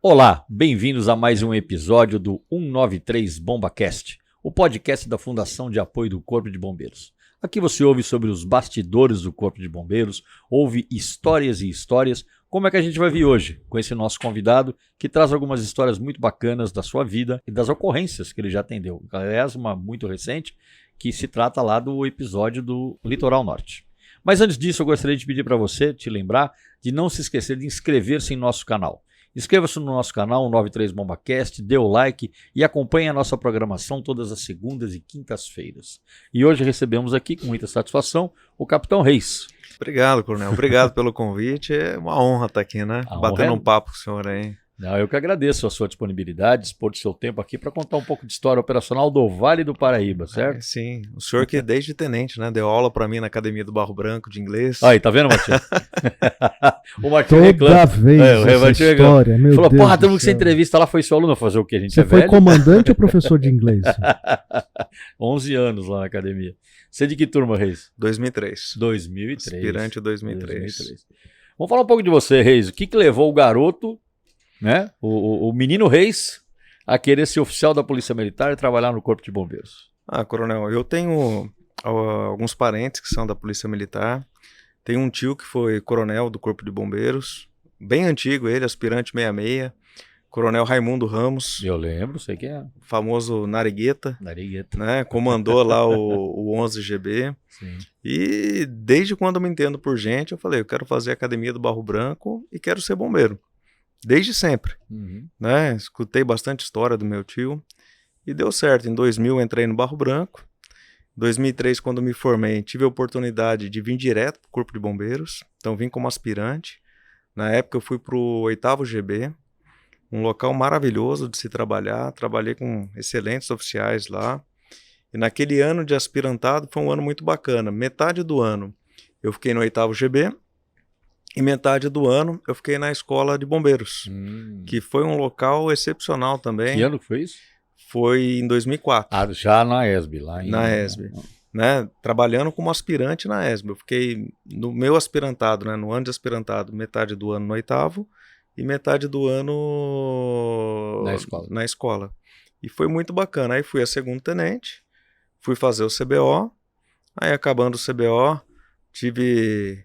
Olá, bem-vindos a mais um episódio do 193 BombaCast, o podcast da Fundação de Apoio do Corpo de Bombeiros. Aqui você ouve sobre os bastidores do Corpo de Bombeiros, ouve histórias e histórias, como é que a gente vai vir hoje com esse nosso convidado que traz algumas histórias muito bacanas da sua vida e das ocorrências que ele já atendeu. Aliás, uma muito recente, que se trata lá do episódio do Litoral Norte. Mas antes disso, eu gostaria de pedir para você, te lembrar, de não se esquecer de inscrever-se em nosso canal. Inscreva-se no nosso canal, o 93 BombaCast, dê o like e acompanhe a nossa programação todas as segundas e quintas-feiras. E hoje recebemos aqui, com muita satisfação, o Capitão Reis. Obrigado, Coronel. Obrigado pelo convite. É uma honra estar aqui, né? Batendo um papo com o senhor aí. Não, eu que agradeço a sua disponibilidade, dispor do seu tempo aqui para contar um pouco de história operacional do Vale do Paraíba, certo? Sim, o senhor que desde tenente, né? Deu aula para mim na Academia do Barro Branco de inglês. Aí, tá vendo, Matheus? O Matheus reclama. Vez essa história, meu falou, Deus porra, do temos que ser céu. entrevista lá, foi seu aluno fazer o quê? A gente Você é foi velho? comandante ou professor de inglês? 11 anos lá na academia. Você é de que turma, Reis? 2003. 2003. Aspirante 2003. Vamos falar um pouco de você, Reis. O que levou o garoto, né, o menino Reis, a querer ser oficial da Polícia Militar e trabalhar no Corpo de Bombeiros? Coronel, eu tenho alguns parentes que são da Polícia Militar. Tenho um tio que foi coronel do Corpo de Bombeiros, bem antigo ele, aspirante 66, Coronel Raimundo Ramos. Eu lembro, sei quem é. Famoso Narigueta. Narigueta. Né? Comandou lá o 11GB. Sim. E desde quando eu me entendo por gente, eu falei, eu quero fazer a Academia do Barro Branco e quero ser bombeiro. Desde sempre. Né? Escutei bastante história do meu tio e deu certo. Em 2000 entrei no Barro Branco. Em 2003, quando me formei, tive a oportunidade de vir direto para o Corpo de Bombeiros. Então vim como aspirante. Na época eu fui para o 8º GB, um local maravilhoso de se trabalhar. Trabalhei com excelentes oficiais lá. E naquele ano de aspirantado foi um ano muito bacana. Metade do ano eu fiquei no 8º GB e metade do ano eu fiquei na Escola de Bombeiros, que foi um local excepcional também. Que ano que foi isso? Foi em 2004. Já na ESB, lá em... Na ESB. Né? Trabalhando como aspirante na ESB. Eu fiquei no meu aspirantado, né? No ano de aspirantado, metade do ano no 8º e metade do ano na escola. E foi muito bacana. Aí fui a segundo tenente, fui fazer o CBO, aí acabando o CBO, tive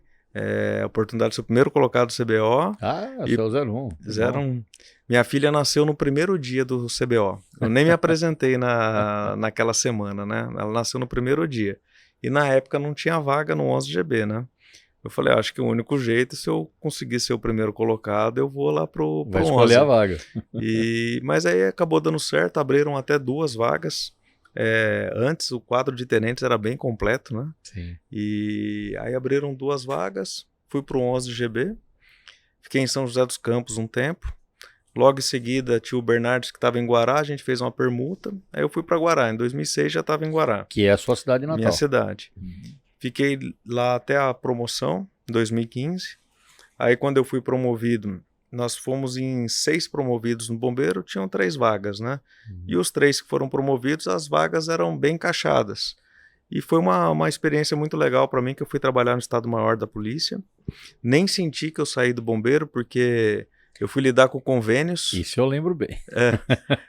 a oportunidade de ser o primeiro colocado do CBO. Você é o 01. 01. Minha filha nasceu no primeiro dia do CBO. Eu nem me apresentei naquela semana, né? Ela nasceu no primeiro dia. E na época não tinha vaga no 11GB, né? Eu falei, acho que o único jeito, se eu conseguir ser o primeiro colocado, eu vou lá pro 11. Vai escolher a vaga. Mas aí acabou dando certo, abriram até 2 vagas. Antes o quadro de tenentes era bem completo, né? Sim. E aí abriram 2 vagas, fui pro 11GB, fiquei em São José dos Campos um tempo. Logo em seguida, tio Bernardes, que estava em Guará, a gente fez uma permuta. Aí eu fui para Guará. Em 2006 já estava em Guará. Que é a sua cidade natal. Minha cidade. Fiquei lá até a promoção, em 2015. Aí quando eu fui promovido, nós fomos em 6 promovidos no bombeiro, tinham 3 vagas, né? E os 3 que foram promovidos, as vagas eram bem encaixadas. E foi uma experiência muito legal para mim, que eu fui trabalhar no Estado-Maior da Polícia. Nem senti que eu saí do bombeiro, porque... eu fui lidar com convênios. Isso eu lembro bem.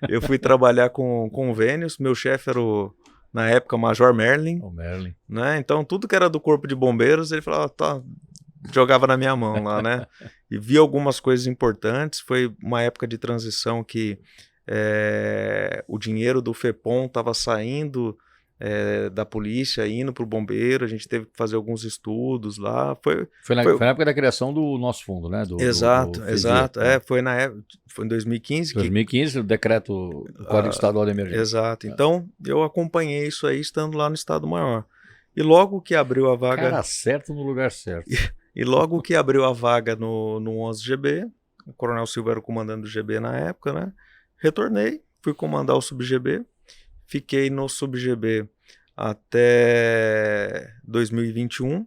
Eu fui trabalhar com convênios. Meu chefe era, na época, o Major Merlin. O Merlin. Né? Então, tudo que era do Corpo de Bombeiros, ele falava, jogava na minha mão lá, né? E vi algumas coisas importantes. Foi uma época de transição que o dinheiro do FEPOM estava saindo da polícia, indo para o bombeiro. A gente teve que fazer alguns estudos lá. Foi na época da criação do nosso fundo, né? Exato. Foi em 2015. 2015, o decreto, o Código Estadual de Emergência. Exato. Então, eu acompanhei isso aí estando lá no Estado-Maior. E logo que abriu a vaga... Cara certo no lugar certo. E logo que abriu a vaga no 11GB, o Coronel Silva era o comandante do GB na época, né? Retornei, fui comandar o sub-GB. Fiquei no sub-GB até 2021.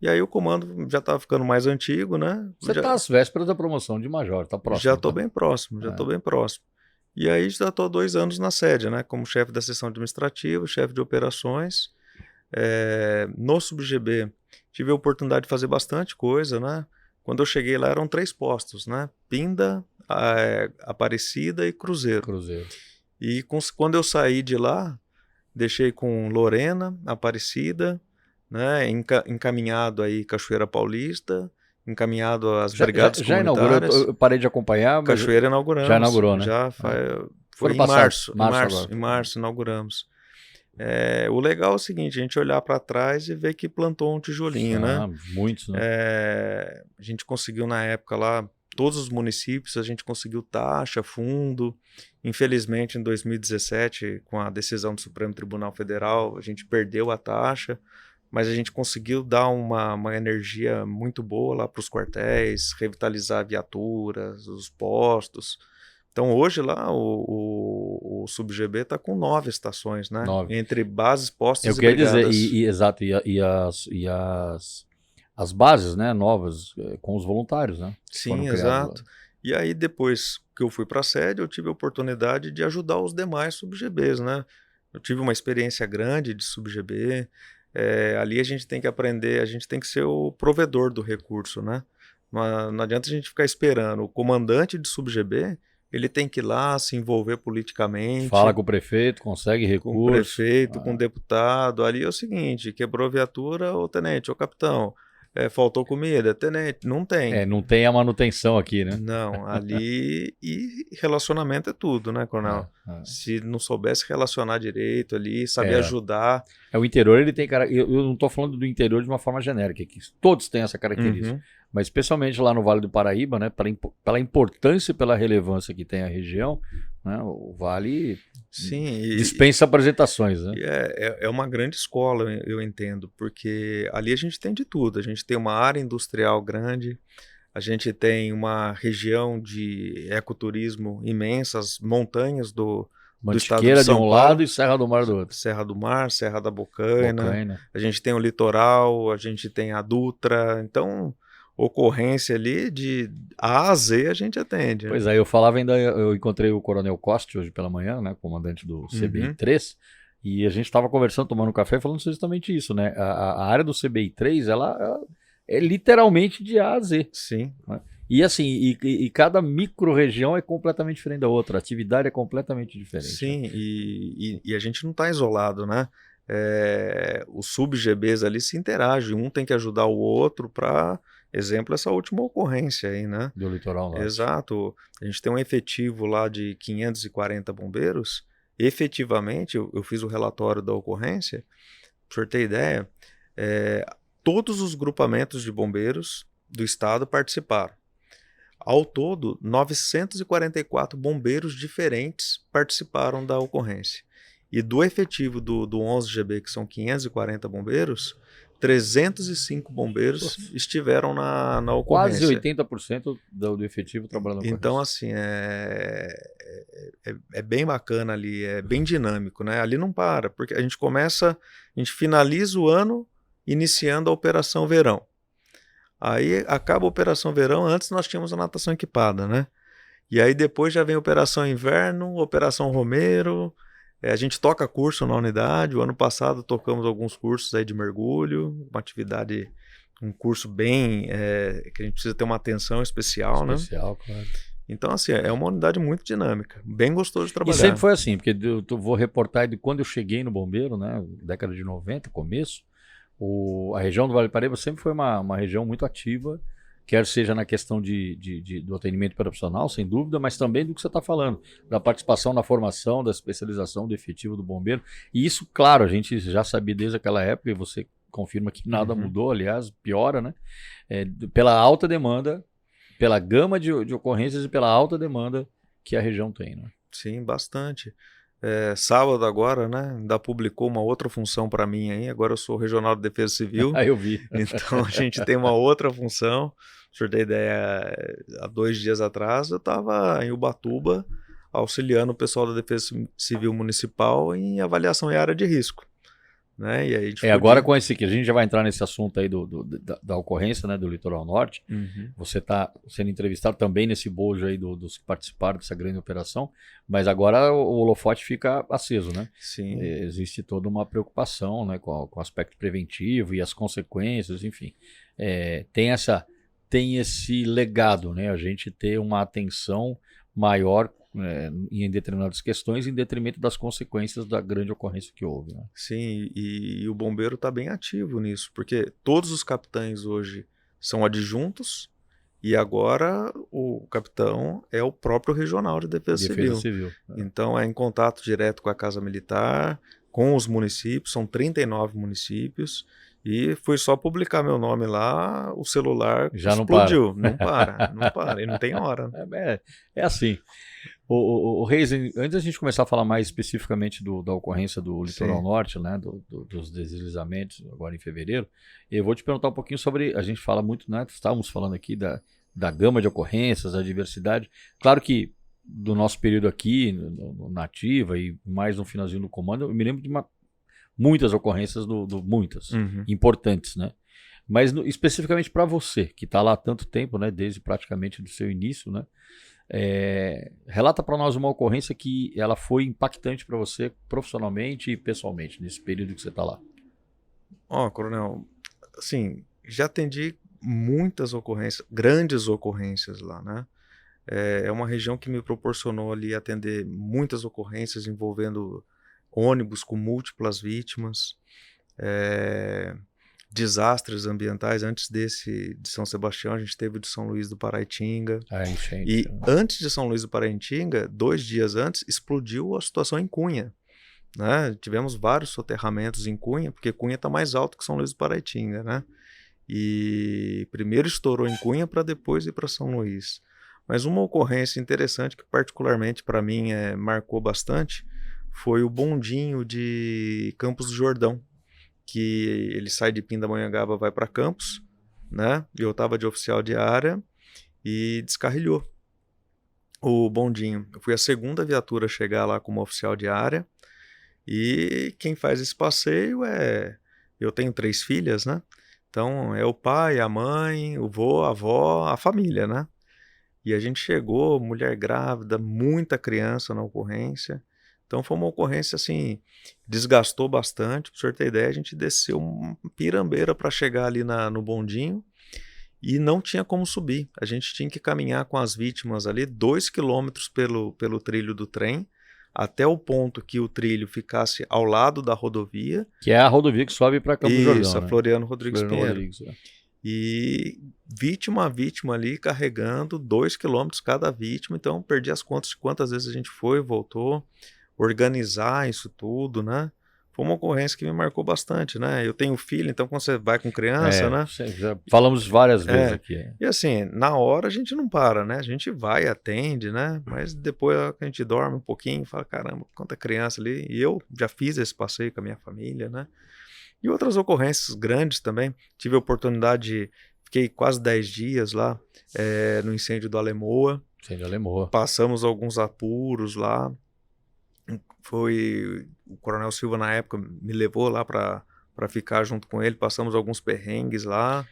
E aí o comando já estava ficando mais antigo, né? Você está às vésperas da promoção de major, tá próximo. Já estou bem próximo, bem próximo. E aí já estou 2 anos na sede, né? Como chefe da seção administrativa, chefe de operações. No sub-GB tive a oportunidade de fazer bastante coisa, né? Quando eu cheguei lá eram 3 postos, né? Pinda, Aparecida e Cruzeiro. Cruzeiro. E quando eu saí de lá, deixei com Lorena, Aparecida, né, encaminhado aí Cachoeira Paulista, encaminhado às brigadas comunitárias. Já inaugurou, eu parei de acompanhar, mas... Cachoeira inauguramos. Já inaugurou, né? Já foi em março. Em março inauguramos. O legal é o seguinte, a gente olhar para trás e ver que plantou um tijolinho, né? Muitos, né? A gente conseguiu na época lá, todos os municípios, a gente conseguiu taxa, fundo. Infelizmente, em 2017, com a decisão do Supremo Tribunal Federal, a gente perdeu a taxa, mas a gente conseguiu dar uma energia muito boa lá para os quartéis, revitalizar viaturas, os postos. Então, hoje lá, o SubGB está com 9 estações, né? 9. Entre bases, postos e brigadas. Eu quero dizer, exato, as bases, né, novas, com os voluntários, né? Sim, exato. E aí, depois que eu fui para a sede, eu tive a oportunidade de ajudar os demais SubGBs, né? Eu tive uma experiência grande de SubGB. Ali a gente tem que aprender, a gente tem que ser o provedor do recurso, né? Não adianta a gente ficar esperando. O comandante de SubGB, ele tem que ir lá se envolver politicamente. Fala com o prefeito, consegue recurso. Com o prefeito, com o deputado. Ali é o seguinte, quebrou a viatura, ô tenente, ô capitão, faltou comida, tenente, não tem. Não tem a manutenção aqui, né? Não, ali e relacionamento é tudo, né, Coronel? Se não soubesse relacionar direito ali, saber ajudar. O interior, ele tem cara. Eu não estou falando do interior de uma forma genérica, que todos têm essa característica. Mas especialmente lá no Vale do Paraíba, né, pela importância e pela relevância que tem a região, né, o Vale dispensa apresentações. Né? É uma grande escola, eu entendo, porque ali a gente tem de tudo. A gente tem uma área industrial grande, a gente tem uma região de ecoturismo imensa, as montanhas do estado de São Paulo, lado e Serra do Mar do outro. Serra do Mar, Serra da Bocaina. A gente tem o litoral, a gente tem a Dutra, então... ocorrência ali de A a Z a gente atende. Pois é, eu encontrei o Coronel Costa hoje pela manhã, né, comandante do CBI-3, e a gente estava conversando, tomando um café, falando justamente isso, né, a área do CBI-3, ela é literalmente de A a Z. Sim. Né? E assim, e cada micro-região é completamente diferente da outra, a atividade é completamente diferente. Sim, né? e a gente não está isolado, né? Os sub-GBs ali se interagem, um tem que ajudar o outro para... Exemplo, essa última ocorrência aí, né? Do litoral norte. Exato. A gente tem um efetivo lá de 540 bombeiros. Efetivamente, eu fiz o relatório da ocorrência, para o senhor ter ideia, todos os grupamentos de bombeiros do estado participaram. Ao todo, 944 bombeiros diferentes participaram da ocorrência. E do efetivo do 11GB, que são 540 bombeiros... 305 bombeiros estiveram na ocorrência. Quase 80% do efetivo trabalhando na ocorrência. Então, assim, é bem bacana ali, é bem dinâmico, né? Ali não para, porque a gente finaliza o ano iniciando a Operação Verão. Aí acaba a Operação Verão, antes nós tínhamos a natação equipada, né? E aí depois já vem a Operação Inverno, Operação Romero... A gente toca curso na unidade, o ano passado tocamos alguns cursos aí de mergulho, uma atividade, um curso bem, que a gente precisa ter uma atenção especial, né? Especial, claro. Então, assim, é uma unidade muito dinâmica, bem gostoso de trabalhar. E sempre foi assim, porque eu vou reportar de quando eu cheguei no Bombeiro, né, década de 90, começo, a região do Vale do Paraíba sempre foi uma região muito ativa, quer seja na questão do atendimento operacional, sem dúvida, mas também do que você está falando, da participação na formação, da especialização do efetivo do bombeiro. E isso, claro, a gente já sabia desde aquela época, e você confirma que nada mudou, aliás, piora, né? Pela alta demanda, pela gama de ocorrências e pela alta demanda que a região tem, né? Sim, bastante. Sábado agora, né, ainda publicou uma outra função para mim aí, agora eu sou regional de defesa civil. Eu vi. Então a gente tem uma outra função. O senhor tem ideia, há 2 dias atrás eu estava em Ubatuba auxiliando o pessoal da Defesa Civil Municipal em avaliação em área de risco. Né? E aí agora com esse aqui, a gente já vai entrar nesse assunto aí da ocorrência, né, do Litoral Norte. Você está sendo entrevistado também nesse bojo aí dos que participaram dessa grande operação, mas agora o holofote fica aceso, né? Sim. Existe toda uma preocupação, né, com o aspecto preventivo e as consequências, enfim. Tem tem esse legado, né? A gente ter uma atenção maior em determinadas questões, em detrimento das consequências da grande ocorrência que houve. Né? Sim, e o bombeiro está bem ativo nisso, porque todos os capitães hoje são adjuntos e agora o capitão é o próprio regional de Defesa Civil. Então é em contato direto com a Casa Militar, com os municípios, são 39 municípios, e foi só publicar meu nome lá, o celular já explodiu. Não para, e não tem hora. É assim. O Reis, antes da gente começar a falar mais especificamente da ocorrência do Litoral Norte, né, dos deslizamentos agora em fevereiro, eu vou te perguntar um pouquinho sobre, a gente fala muito, né, estávamos falando aqui da gama de ocorrências, da diversidade. Claro que do nosso período aqui, na ativa e mais no finalzinho do comando, eu me lembro de muitas ocorrências, muitas, importantes, né? Mas especificamente para você, que está lá há tanto tempo, né, desde praticamente do seu início, né? Relata para nós uma ocorrência que ela foi impactante para você profissionalmente e pessoalmente, nesse período que você está lá. Coronel, assim, já atendi muitas ocorrências, grandes ocorrências lá, né? É uma região que me proporcionou ali atender muitas ocorrências envolvendo ônibus com múltiplas vítimas, desastres ambientais. Antes desse de São Sebastião, a gente teve o de São Luís do Paraitinga. E antes de São Luís do Paraitinga, 2 dias antes, explodiu a situação em Cunha. Né? Tivemos vários soterramentos em Cunha, porque Cunha está mais alto que São Luís do Paraitinga, né? E primeiro estourou em Cunha para depois ir para São Luís. Mas uma ocorrência interessante que particularmente para mim marcou bastante foi o bondinho de Campos do Jordão, que ele sai de Pindamonhangaba, vai para Campos, né? Eu estava de oficial de área e descarrilhou o bondinho. Eu fui a segunda viatura a chegar lá como oficial de área, e quem faz esse passeio eu tenho 3 filhas, né? Então é o pai, a mãe, o vô, a avó, a família, né? E a gente chegou, mulher grávida, muita criança na ocorrência. Então foi uma ocorrência assim, desgastou bastante. Para o senhor ter ideia, a gente desceu uma pirambeira para chegar ali no bondinho e não tinha como subir. A gente tinha que caminhar com as vítimas ali 2 quilômetros pelo trilho do trem, até o ponto que o trilho ficasse ao lado da rodovia. Que é a rodovia que sobe para Campos do Jordão. Isso, a Floriano Rodrigues Pinheiro. E vítima a vítima ali, carregando 2 quilômetros cada vítima. Então perdi as contas de quantas vezes a gente foi e voltou. Organizar isso tudo, né? Foi uma ocorrência que me marcou bastante, né? Eu tenho filho, então quando você vai com criança, né? Já falamos várias vezes aqui. E assim, na hora a gente não para, né? A gente vai, atende, né? Mas depois a gente dorme um pouquinho e fala, caramba, quanta criança ali. E eu já fiz esse passeio com a minha família, né? E outras ocorrências grandes também. Tive a oportunidade fiquei quase 10 dias lá no incêndio do Alemoa. Incêndio do Alemoa. Passamos alguns apuros lá. Foi o Coronel Silva na época me levou lá para ficar junto com ele, passamos alguns perrengues lá.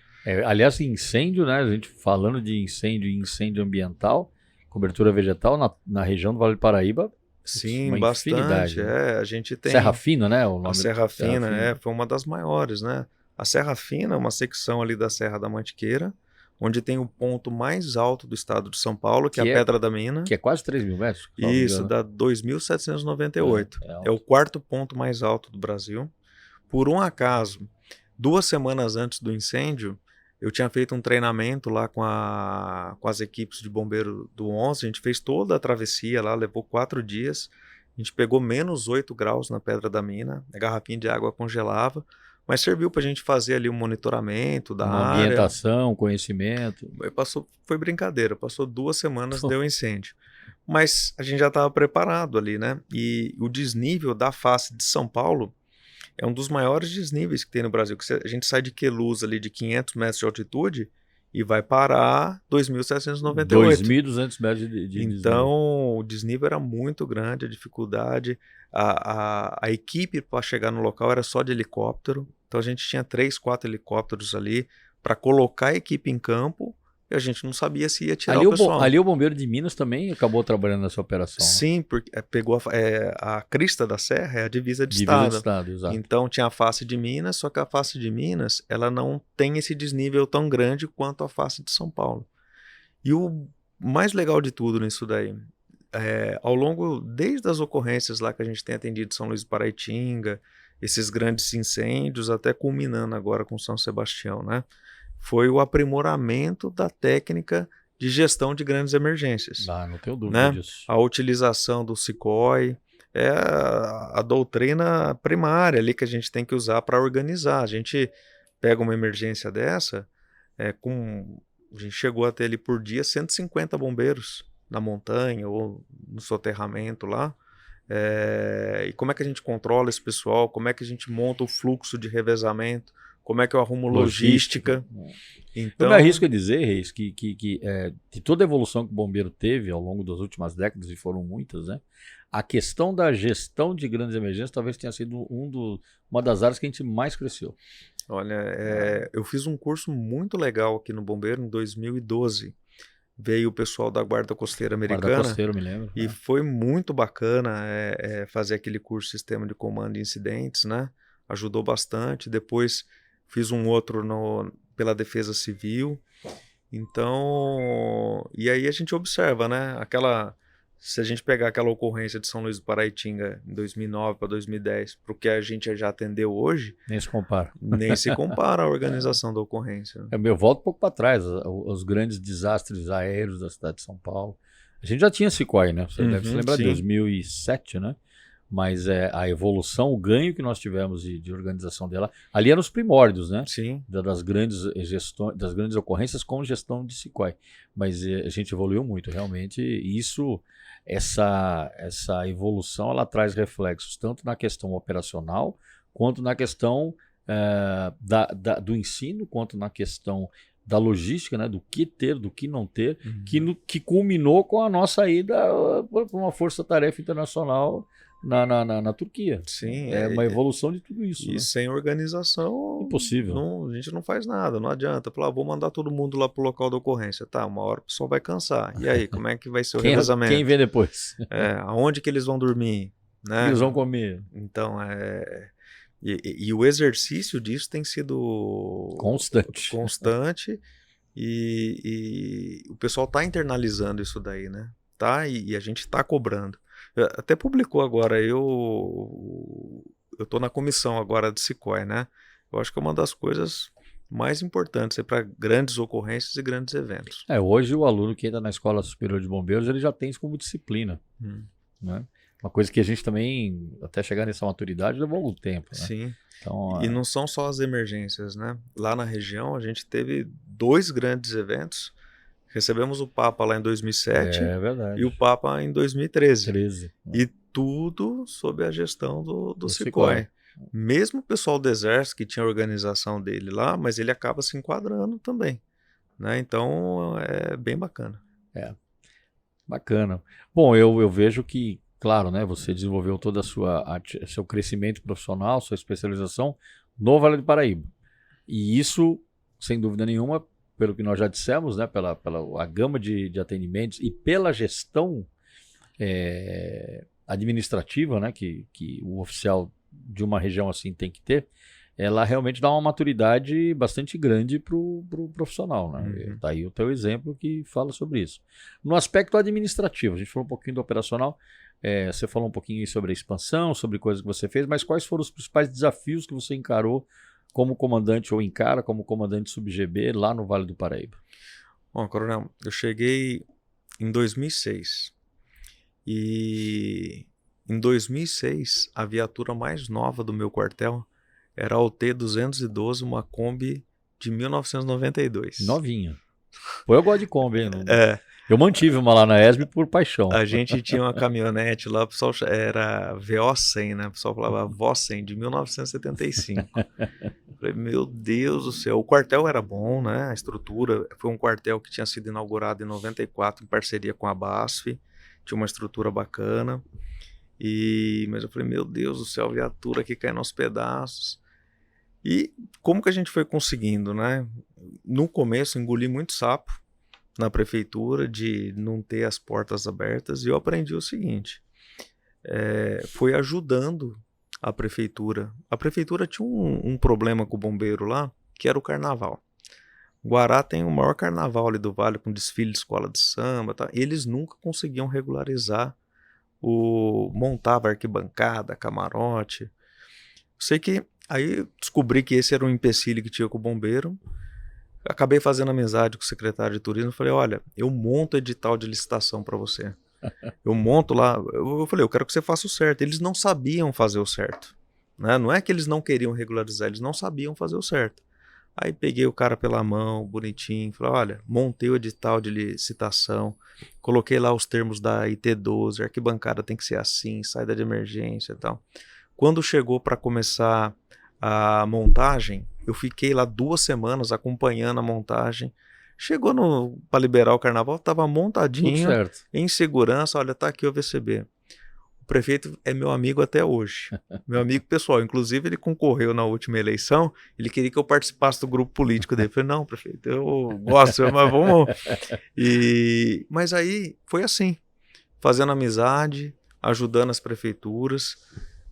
Aliás, incêndio, né? A gente falando de incêndio e incêndio ambiental, cobertura vegetal na região do Vale do Paraíba. Sim, bastante. Né? A gente tem Serra Fina, né? O nome a Serra Fina, foi uma das maiores, né? A Serra Fina é uma secção ali da Serra da Mantiqueira, onde tem o ponto mais alto do estado de São Paulo, que é a Pedra da Mina. Que é quase 3.000 metros. Isso, dá 2.798. É o 4º ponto mais alto do Brasil. Por um acaso, 2 semanas antes do incêndio, eu tinha feito um treinamento lá com as equipes de bombeiro do 11, a gente fez toda a travessia lá, levou 4 dias, a gente pegou menos 8 graus na Pedra da Mina, a garrafinha de água congelava, mas serviu para a gente fazer ali um monitoramento da área. Ambientação, conhecimento. Foi brincadeira, passou 2 semanas, deu incêndio. Mas a gente já estava preparado ali, né? E o desnível da face de São Paulo é um dos maiores desníveis que tem no Brasil. Que a gente sai de Queluz ali de 500 metros de altitude e vai parar 2.798. 2.200 metros de desnível. Então, o desnível era muito grande, a dificuldade. A equipe para chegar no local era só de helicóptero. Então, a gente tinha 3, 4 helicópteros ali para colocar a equipe em campo. e a gente não sabia se ia tirar o pessoal. Ali o bombeiro de Minas também acabou trabalhando nessa operação. Sim, porque pegou a crista da serra, é a divisa de estado. Exato. Então tinha a face de Minas, só que a face de Minas ela não tem esse desnível tão grande quanto a face de São Paulo. E o mais legal de tudo nisso daí, ao longo, desde as ocorrências lá que a gente tem atendido São Luís do Paraitinga, esses grandes incêndios, até culminando agora com São Sebastião, né? Foi o aprimoramento da técnica de gestão de grandes emergências. Não tenho dúvida disso. A utilização do SICOI é a doutrina primária ali que a gente tem que usar para organizar. A gente pega uma emergência dessa, a gente chegou a ter ali por dia 150 bombeiros na montanha ou no soterramento lá. E como é que a gente controla esse pessoal? Como é que a gente monta o fluxo de revezamento? Como é que eu arrumo logística? Então, eu me arrisco a dizer, Reis, que de toda a evolução que o bombeiro teve ao longo das últimas décadas, e foram muitas, né? A questão da gestão de grandes emergências talvez tenha sido uma das áreas que a gente mais cresceu. Olha, eu fiz um curso muito legal aqui no Bombeiro em 2012. Veio o pessoal da Guarda Costeira Americana. Guarda Costeira, me lembro. E foi muito bacana fazer aquele curso Sistema de Comando de Incidentes, né? Ajudou bastante. Depois fiz um outro pela Defesa Civil. Então, e aí a gente observa, né? Se a gente pegar aquela ocorrência de São Luís do Paraitinga em 2009 para 2010, para o que a gente já atendeu hoje, nem se compara. Nem se compara a organização da ocorrência. Eu volto um pouco para trás, os grandes desastres aéreos da cidade de São Paulo. A gente já tinha SICOI, né? Você deve se lembrar de 2007, né? Mas a evolução, o ganho que nós tivemos de organização dela, ali era nos primórdios, né? Sim. Das grandes gestões, das grandes ocorrências com gestão de SICOI. Mas a gente evoluiu muito, realmente. E essa evolução, ela traz reflexos tanto na questão operacional, quanto na questão do ensino, quanto na questão da logística, né? Do que ter, do que não ter, que culminou com a nossa ida para uma força-tarefa internacional na Turquia. Sim. É uma evolução de tudo isso. E né? sem organização... Impossível. A gente não faz nada, não adianta. Falar, vou mandar todo mundo lá pro local da ocorrência. Tá, uma hora o pessoal vai cansar. E aí, como é que vai ser o revezamento? Quem vê depois? Aonde que eles vão dormir? Né? Eles vão comer. Então, E o exercício disso tem sido... Constante. E o pessoal tá internalizando isso daí, né? Tá? E a gente tá cobrando. Até publicou agora, eu tô na comissão agora de SICOI, né? Eu acho que é uma das coisas mais importantes para grandes ocorrências e grandes eventos. Hoje o aluno que entra na Escola Superior de Bombeiros, ele já tem isso como disciplina, né? Uma coisa que a gente também, até chegar nessa maturidade, levou algum tempo, né? Sim. Então, e não são só as emergências, né? Lá na região a gente teve 2 grandes eventos. Recebemos o Papa lá em 2007 e o Papa em 2013. E tudo sob a gestão do SICOI. Mesmo o pessoal do Exército, que tinha a organização dele lá, mas ele acaba se enquadrando também. Né? Então, é bem bacana. Bacana. Bom, eu vejo que, claro, né, você desenvolveu todo seu crescimento profissional, sua especialização no Vale do Paraíba. E isso, sem dúvida nenhuma, pelo que nós já dissemos, né, pela a gama de atendimentos e pela gestão administrativa, né, que o oficial de uma região assim tem que ter, ela realmente dá uma maturidade bastante grande para o profissional. Né? Tá aí o teu exemplo que fala sobre isso. No aspecto administrativo, a gente falou um pouquinho do operacional, você falou um pouquinho sobre a expansão, sobre coisas que você fez, mas quais foram os principais desafios que você encarou como comandante ou encara como comandante sub-GB lá no Vale do Paraíba? Bom, coronel, eu cheguei em 2006 e em 2006 a viatura mais nova do meu quartel era a OT-212, uma Kombi de 1992. Novinha. Pô, eu gosto de Kombi, hein? Eu mantive uma lá na ESB por paixão. A gente tinha uma caminhonete lá, o pessoal era VO100, né? O pessoal falava VO100, de 1975. Falei, meu Deus do céu, o quartel era bom, né? A estrutura, foi um quartel que tinha sido inaugurado em 94 em parceria com a BASF, tinha uma estrutura bacana. Mas eu falei, meu Deus do céu, a viatura aqui cai aos pedaços. E como que a gente foi conseguindo, né? No começo, engoli muito sapo. na prefeitura de não ter as portas abertas, e eu aprendi o seguinte, foi ajudando a prefeitura. A prefeitura tinha um problema com o bombeiro lá, que era o carnaval. Guará tem o maior carnaval ali do Vale, com desfile de escola de samba, tá? E eles nunca conseguiam regularizar montava arquibancada, camarote. Sei que aí descobri que esse era um empecilho que tinha com o bombeiro. Acabei fazendo amizade com o secretário de turismo. Falei, olha, eu monto edital de licitação para você. Eu monto lá. Eu falei, eu quero que você faça o certo. Eles não sabiam fazer o certo, né? Não é que eles não queriam regularizar, eles não sabiam fazer o certo. Aí peguei o cara pela mão, bonitinho, falei, olha, montei o edital de licitação, coloquei lá os termos da IT12, a arquibancada tem que ser assim, saída de emergência e tal. Quando chegou para começar a montagem, eu fiquei lá 2 semanas acompanhando a montagem. Chegou para liberar o carnaval, estava montadinho, em segurança, olha, tá aqui o VCB. O prefeito é meu amigo até hoje, meu amigo pessoal, inclusive ele concorreu na última eleição, ele queria que eu participasse do grupo político dele, eu falei, não, prefeito, eu gosto, mas vamos... Mas aí foi assim, fazendo amizade, ajudando as prefeituras,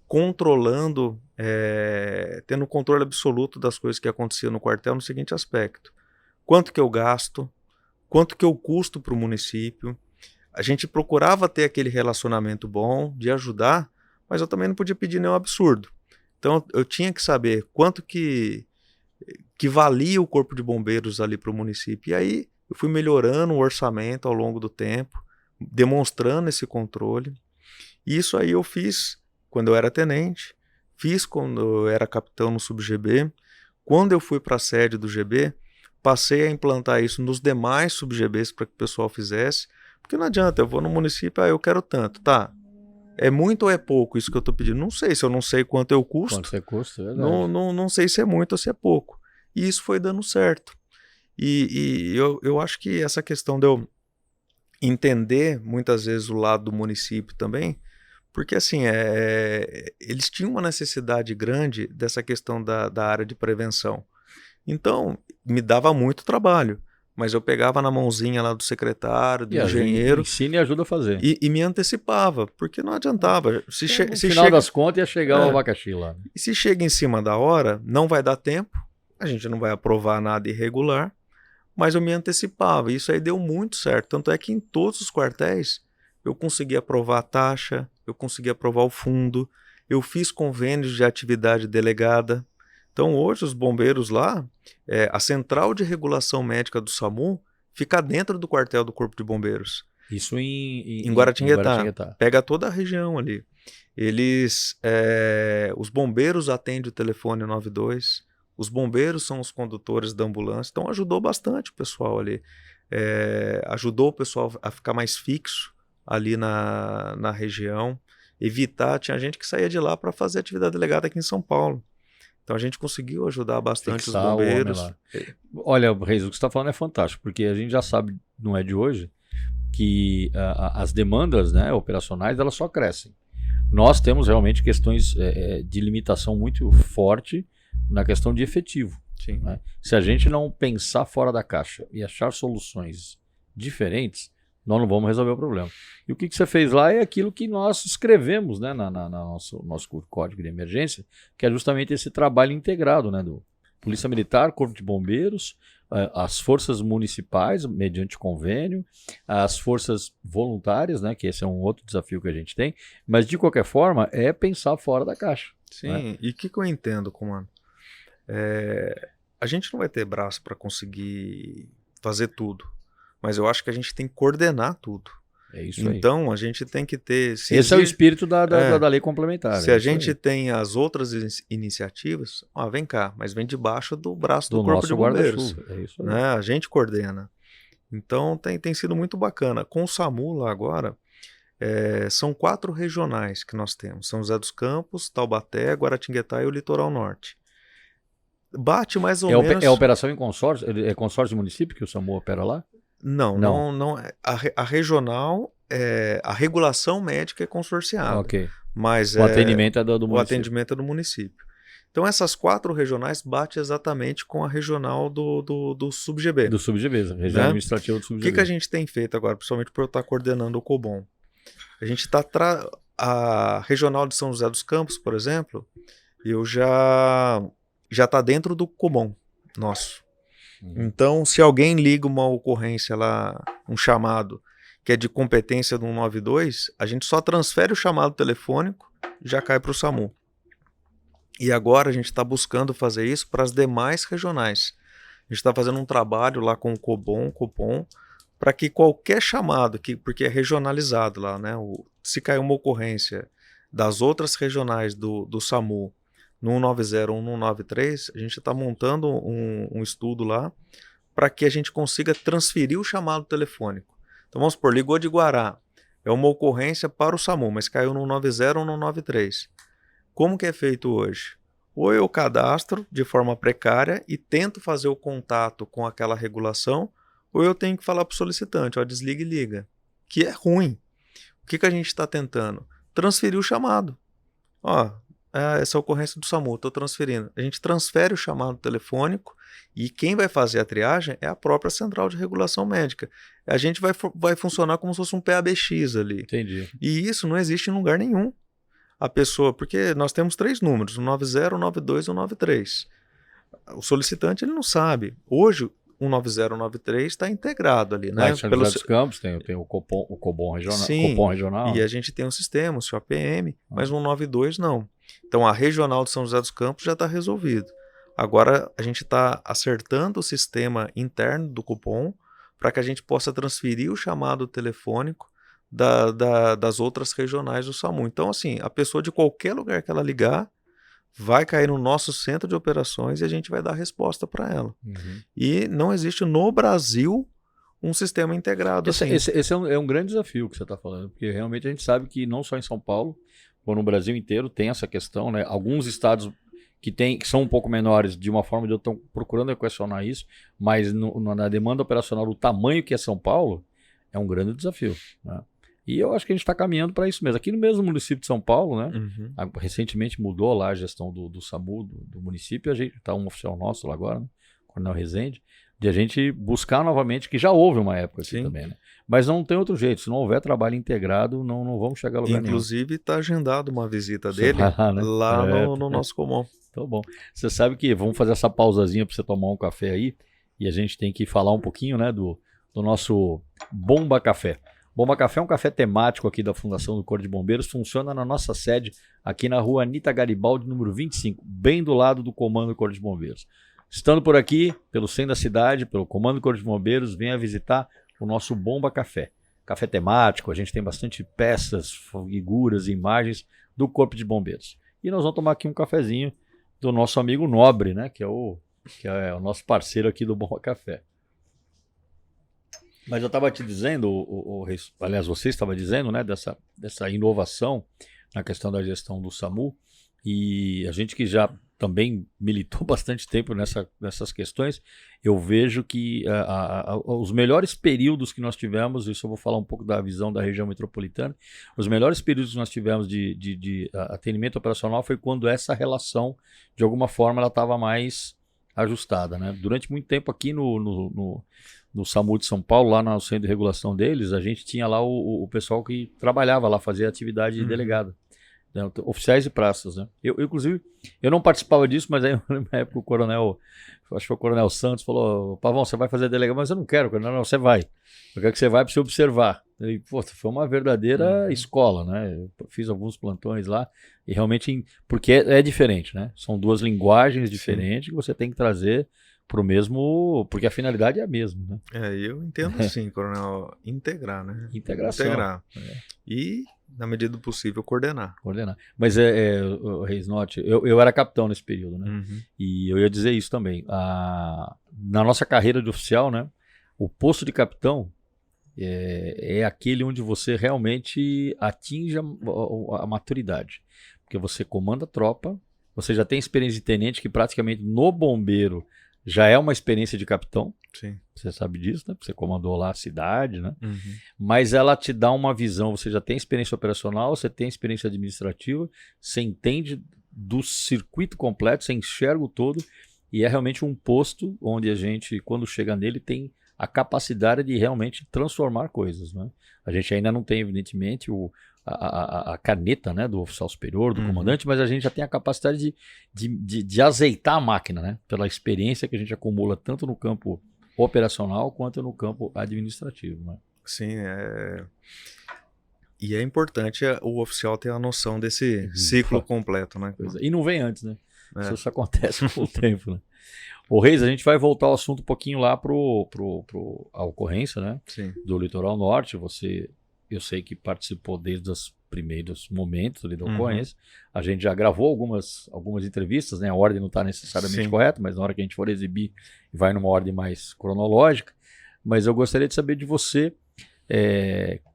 controlando, tendo controle absoluto das coisas que aconteciam no quartel no seguinte aspecto, quanto que eu gasto, quanto que eu custo para o município. A gente procurava ter aquele relacionamento bom, de ajudar, mas eu também não podia pedir nenhum absurdo. Então eu tinha que saber quanto que valia o corpo de bombeiros ali para o município. E aí eu fui melhorando o orçamento ao longo do tempo, demonstrando esse controle. E isso aí eu fiz quando eu era tenente, fiz quando eu era capitão no sub-GB. Quando eu fui para a sede do GB, passei a implantar isso nos demais sub-GBs para que o pessoal fizesse. Porque não adianta, eu vou no município, eu quero tanto, tá? É muito ou é pouco isso que eu estou pedindo? Não sei, se eu não sei quanto eu custo. Quanto você custa, é verdade. Não sei se é muito ou se é pouco. E isso foi dando certo. E eu acho que essa questão de eu entender muitas vezes o lado do município também, porque assim, eles tinham uma necessidade grande dessa questão da área de prevenção. Então, me dava muito trabalho. Mas eu pegava na mãozinha lá do secretário, do engenheiro. Ensina e ajuda a fazer. E me antecipava, porque não adiantava. No final das contas ia chegar o abacaxi lá. E se chega em cima da hora, não vai dar tempo, a gente não vai aprovar nada irregular, mas eu me antecipava. E isso aí deu muito certo. Tanto é que em todos os quartéis eu consegui aprovar a taxa, eu consegui aprovar o fundo, eu fiz convênios de atividade delegada. Então hoje os bombeiros lá, a central de regulação médica do SAMU fica dentro do quartel do Corpo de Bombeiros. Isso em Guaratinguetá. Pega toda a região ali. Os bombeiros atendem o telefone 92, os bombeiros são os condutores da ambulância, então ajudou bastante o pessoal ali. Ajudou o pessoal a ficar mais fixo ali na região, tinha gente que saía de lá para fazer atividade delegada aqui em São Paulo. Então a gente conseguiu ajudar bastante os bombeiros. Olha, Reis, o que você está falando é fantástico, porque a gente já sabe, não é de hoje, que as demandas, né, operacionais elas só crescem. Nós temos realmente questões de limitação muito forte na questão de efetivo. Sim. Né? Se a gente não pensar fora da caixa e achar soluções diferentes, nós não vamos resolver o problema. E o que você fez lá é aquilo que nós escrevemos, né, nosso código de emergência, que é justamente esse trabalho integrado, né, do Polícia Militar, Corpo de Bombeiros, as forças municipais, mediante convênio, as forças voluntárias, né, que esse é um outro desafio que a gente tem, mas de qualquer forma é pensar fora da caixa. Sim, né? E o que eu entendo, comando? A gente não vai ter braço para conseguir fazer tudo. Mas eu acho que a gente tem que coordenar tudo. É isso aí. Então, a gente tem que ter... Esse é o espírito da lei complementar. Se a gente tem as outras iniciativas, vem cá, mas vem debaixo do braço do Corpo de Bombeiros. É isso aí. Né? A gente coordena. Então, tem sido muito bacana. Com o SAMU lá agora, são 4 regionais que nós temos. São José dos Campos, Taubaté, Guaratinguetá e o Litoral Norte. Bate mais ou menos... É operação em consórcio? É consórcio de município que o SAMU opera lá? Não. A regional, a regulação médica é consorciada. Ok. Mas o atendimento é do município. O atendimento é do município. Então essas 4 regionais batem exatamente com a regional do SubGB. Do SubGB, região administrativa do SubGB. O que a gente tem feito agora, principalmente por eu estar coordenando o COBOM? A gente está... A regional de São José dos Campos, por exemplo, eu já está dentro do COBOM nosso. Então, se alguém liga uma ocorrência lá, um chamado que é de competência do 192, a gente só transfere o chamado telefônico e já cai para o SAMU. E agora a gente está buscando fazer isso para as demais regionais. A gente está fazendo um trabalho lá com o Copom, para que qualquer chamado, porque é regionalizado lá, né? Se cair uma ocorrência das outras regionais do SAMU no 190 ou no 193, a gente está montando um estudo lá para que a gente consiga transferir o chamado telefônico. Então vamos supor, ligou de Guará, é uma ocorrência para o SAMU, mas caiu no 190 ou no 193. Como que é feito hoje? Ou eu cadastro de forma precária e tento fazer o contato com aquela regulação, ou eu tenho que falar para o solicitante, ó, desliga e liga, que é ruim. O que a gente está tentando? Transferir o chamado. Ó, essa ocorrência do SAMU, estou transferindo. A gente transfere o chamado telefônico e quem vai fazer a triagem é a própria Central de Regulação Médica. A gente vai funcionar como se fosse um PABX ali. Entendi. E isso não existe em lugar nenhum. A pessoa, porque nós temos 3 números, o 90, o 92 e o 93. O solicitante ele não sabe. Hoje, o 90, o 93 está integrado ali, né? Em São José dos Campos tem o Copom regional. Sim, Copom regional. E a gente tem um sistema, o COPM, mas o 92 não. Então a regional de São José dos Campos já está resolvido. Agora a gente está acertando o sistema interno do Copom para que a gente possa transferir o chamado telefônico das outras regionais do SAMU. Então, assim, a pessoa de qualquer lugar que ela ligar vai cair no nosso centro de operações e a gente vai dar resposta para ela. E não existe no Brasil um sistema integrado assim. Esse é um grande desafio que você está falando, porque realmente a gente sabe que não só em São Paulo, ou no Brasil inteiro tem essa questão, né? Alguns estados que são um pouco menores, de uma forma de eu estou procurando equacionar isso, mas na demanda operacional do tamanho que é São Paulo, é um grande desafio, né? E eu acho que a gente está caminhando para isso mesmo. Aqui no mesmo município de São Paulo, né? Recentemente mudou lá a gestão do SAMU, do município. A gente está um oficial nosso lá agora, né? Coronel Rezende, de a gente buscar novamente, que já houve uma época aqui também, né? Mas não tem outro jeito. Se não houver trabalho integrado, não vamos chegar a lugar nenhum. Inclusive, está agendado uma visita dele lá no nosso Comum. Tá bom. Você sabe que vamos fazer essa pausazinha para você tomar um café aí e a gente tem que falar um pouquinho, né, do nosso Bomba Café. Bomba Café é um café temático aqui da Fundação do Corpo de Bombeiros, funciona na nossa sede aqui na rua Anita Garibaldi, número 25, bem do lado do Comando do Corpo de Bombeiros. Estando por aqui, pelo centro da cidade, pelo Comando do Corpo de Bombeiros, venha visitar o nosso Bomba Café. Café temático, a gente tem bastante peças, figuras e imagens do Corpo de Bombeiros. E nós vamos tomar aqui um cafezinho do nosso amigo Nobre, né, que é o nosso parceiro aqui do Bomba Café. Mas eu estava te dizendo, aliás, você estava dizendo, né, dessa inovação na questão da gestão do SAMU, e a gente que já também militou bastante tempo nessas questões, eu vejo que os melhores períodos que nós tivemos, isso eu vou falar um pouco da visão da região metropolitana, os melhores períodos que nós tivemos de atendimento operacional foi quando essa relação, de alguma forma, ela estava mais ajustada, né? Durante muito tempo aqui no SAMU de São Paulo, lá no centro de regulação deles, a gente tinha lá o pessoal que trabalhava lá, fazia atividade delegada, né? Oficiais e praças, né? Inclusive, eu não participava disso, mas aí na época o coronel, acho que foi o coronel Santos, falou: Pavão, você vai fazer delegado? Mas eu não quero, coronel, não, você vai. Eu quero que você vai para você observar. E, pô, foi uma verdadeira escola, né? Eu fiz alguns plantões lá e realmente, porque é diferente, né? São duas linguagens diferentes que você tem que trazer pro mesmo, porque a finalidade é a mesma, né? Eu entendo assim, coronel, integrar, né? Integração. Integrar. E, na medida do possível, coordenar. Mas, Reis Notti, eu era capitão nesse período, né? E eu ia dizer isso também. Na nossa carreira de oficial, né? O posto de capitão é aquele onde você realmente atinge a maturidade. Porque você comanda a tropa, você já tem experiência de tenente, que praticamente no bombeiro já é uma experiência de capitão. Sim. Você sabe disso, né? Você comandou lá a cidade, né? Mas ela te dá uma visão, você já tem experiência operacional, você tem experiência administrativa, você entende do circuito completo, você enxerga o todo e é realmente um posto onde a gente, quando chega nele, tem a capacidade de realmente transformar coisas, né? A gente ainda não tem, evidentemente, a caneta, né, do oficial superior, do comandante, mas a gente já tem a capacidade de azeitar a máquina, né? Pela experiência que a gente acumula tanto no campo operacional quanto no campo administrativo, né? Sim, e é importante o oficial ter a noção desse ciclo completo, né? E não vem antes, né? Isso acontece com o tempo, né? Ô Reis, a gente vai voltar ao assunto um pouquinho lá a ocorrência, né? Sim. Do Litoral Norte. Eu sei que participou desde os primeiros momentos ali da ocorrência. A gente já gravou algumas entrevistas, né? A ordem não está necessariamente correta, mas na hora que a gente for exibir, vai numa ordem mais cronológica. Mas eu gostaria de saber de você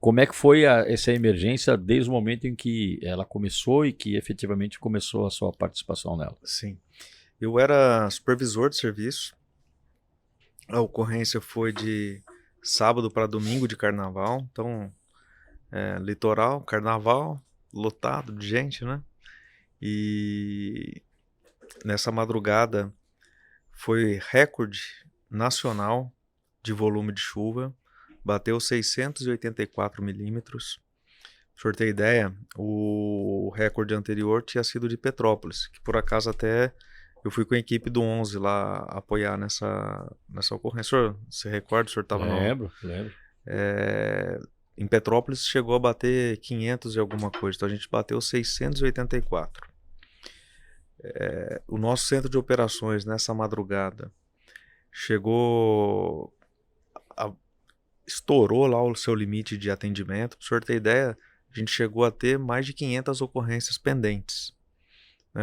como é que foi essa emergência desde o momento em que ela começou e que efetivamente começou a sua participação nela. Sim. Eu era supervisor de serviço. A ocorrência foi de sábado para domingo de carnaval. Então, litoral, carnaval, lotado de gente, né? E nessa madrugada foi recorde nacional de volume de chuva. Bateu 684 milímetros. Pra você ter ideia, o recorde anterior tinha sido de Petrópolis, que por acaso até eu fui com a equipe do 11 lá apoiar nessa ocorrência. O senhor se recorda? O senhor estava Lembro. Em Petrópolis chegou a bater 500 e alguma coisa, então a gente bateu 684. O nosso centro de operações nessa madrugada estourou lá o seu limite de atendimento. Para o senhor ter ideia, a gente chegou a ter mais de 500 ocorrências pendentes.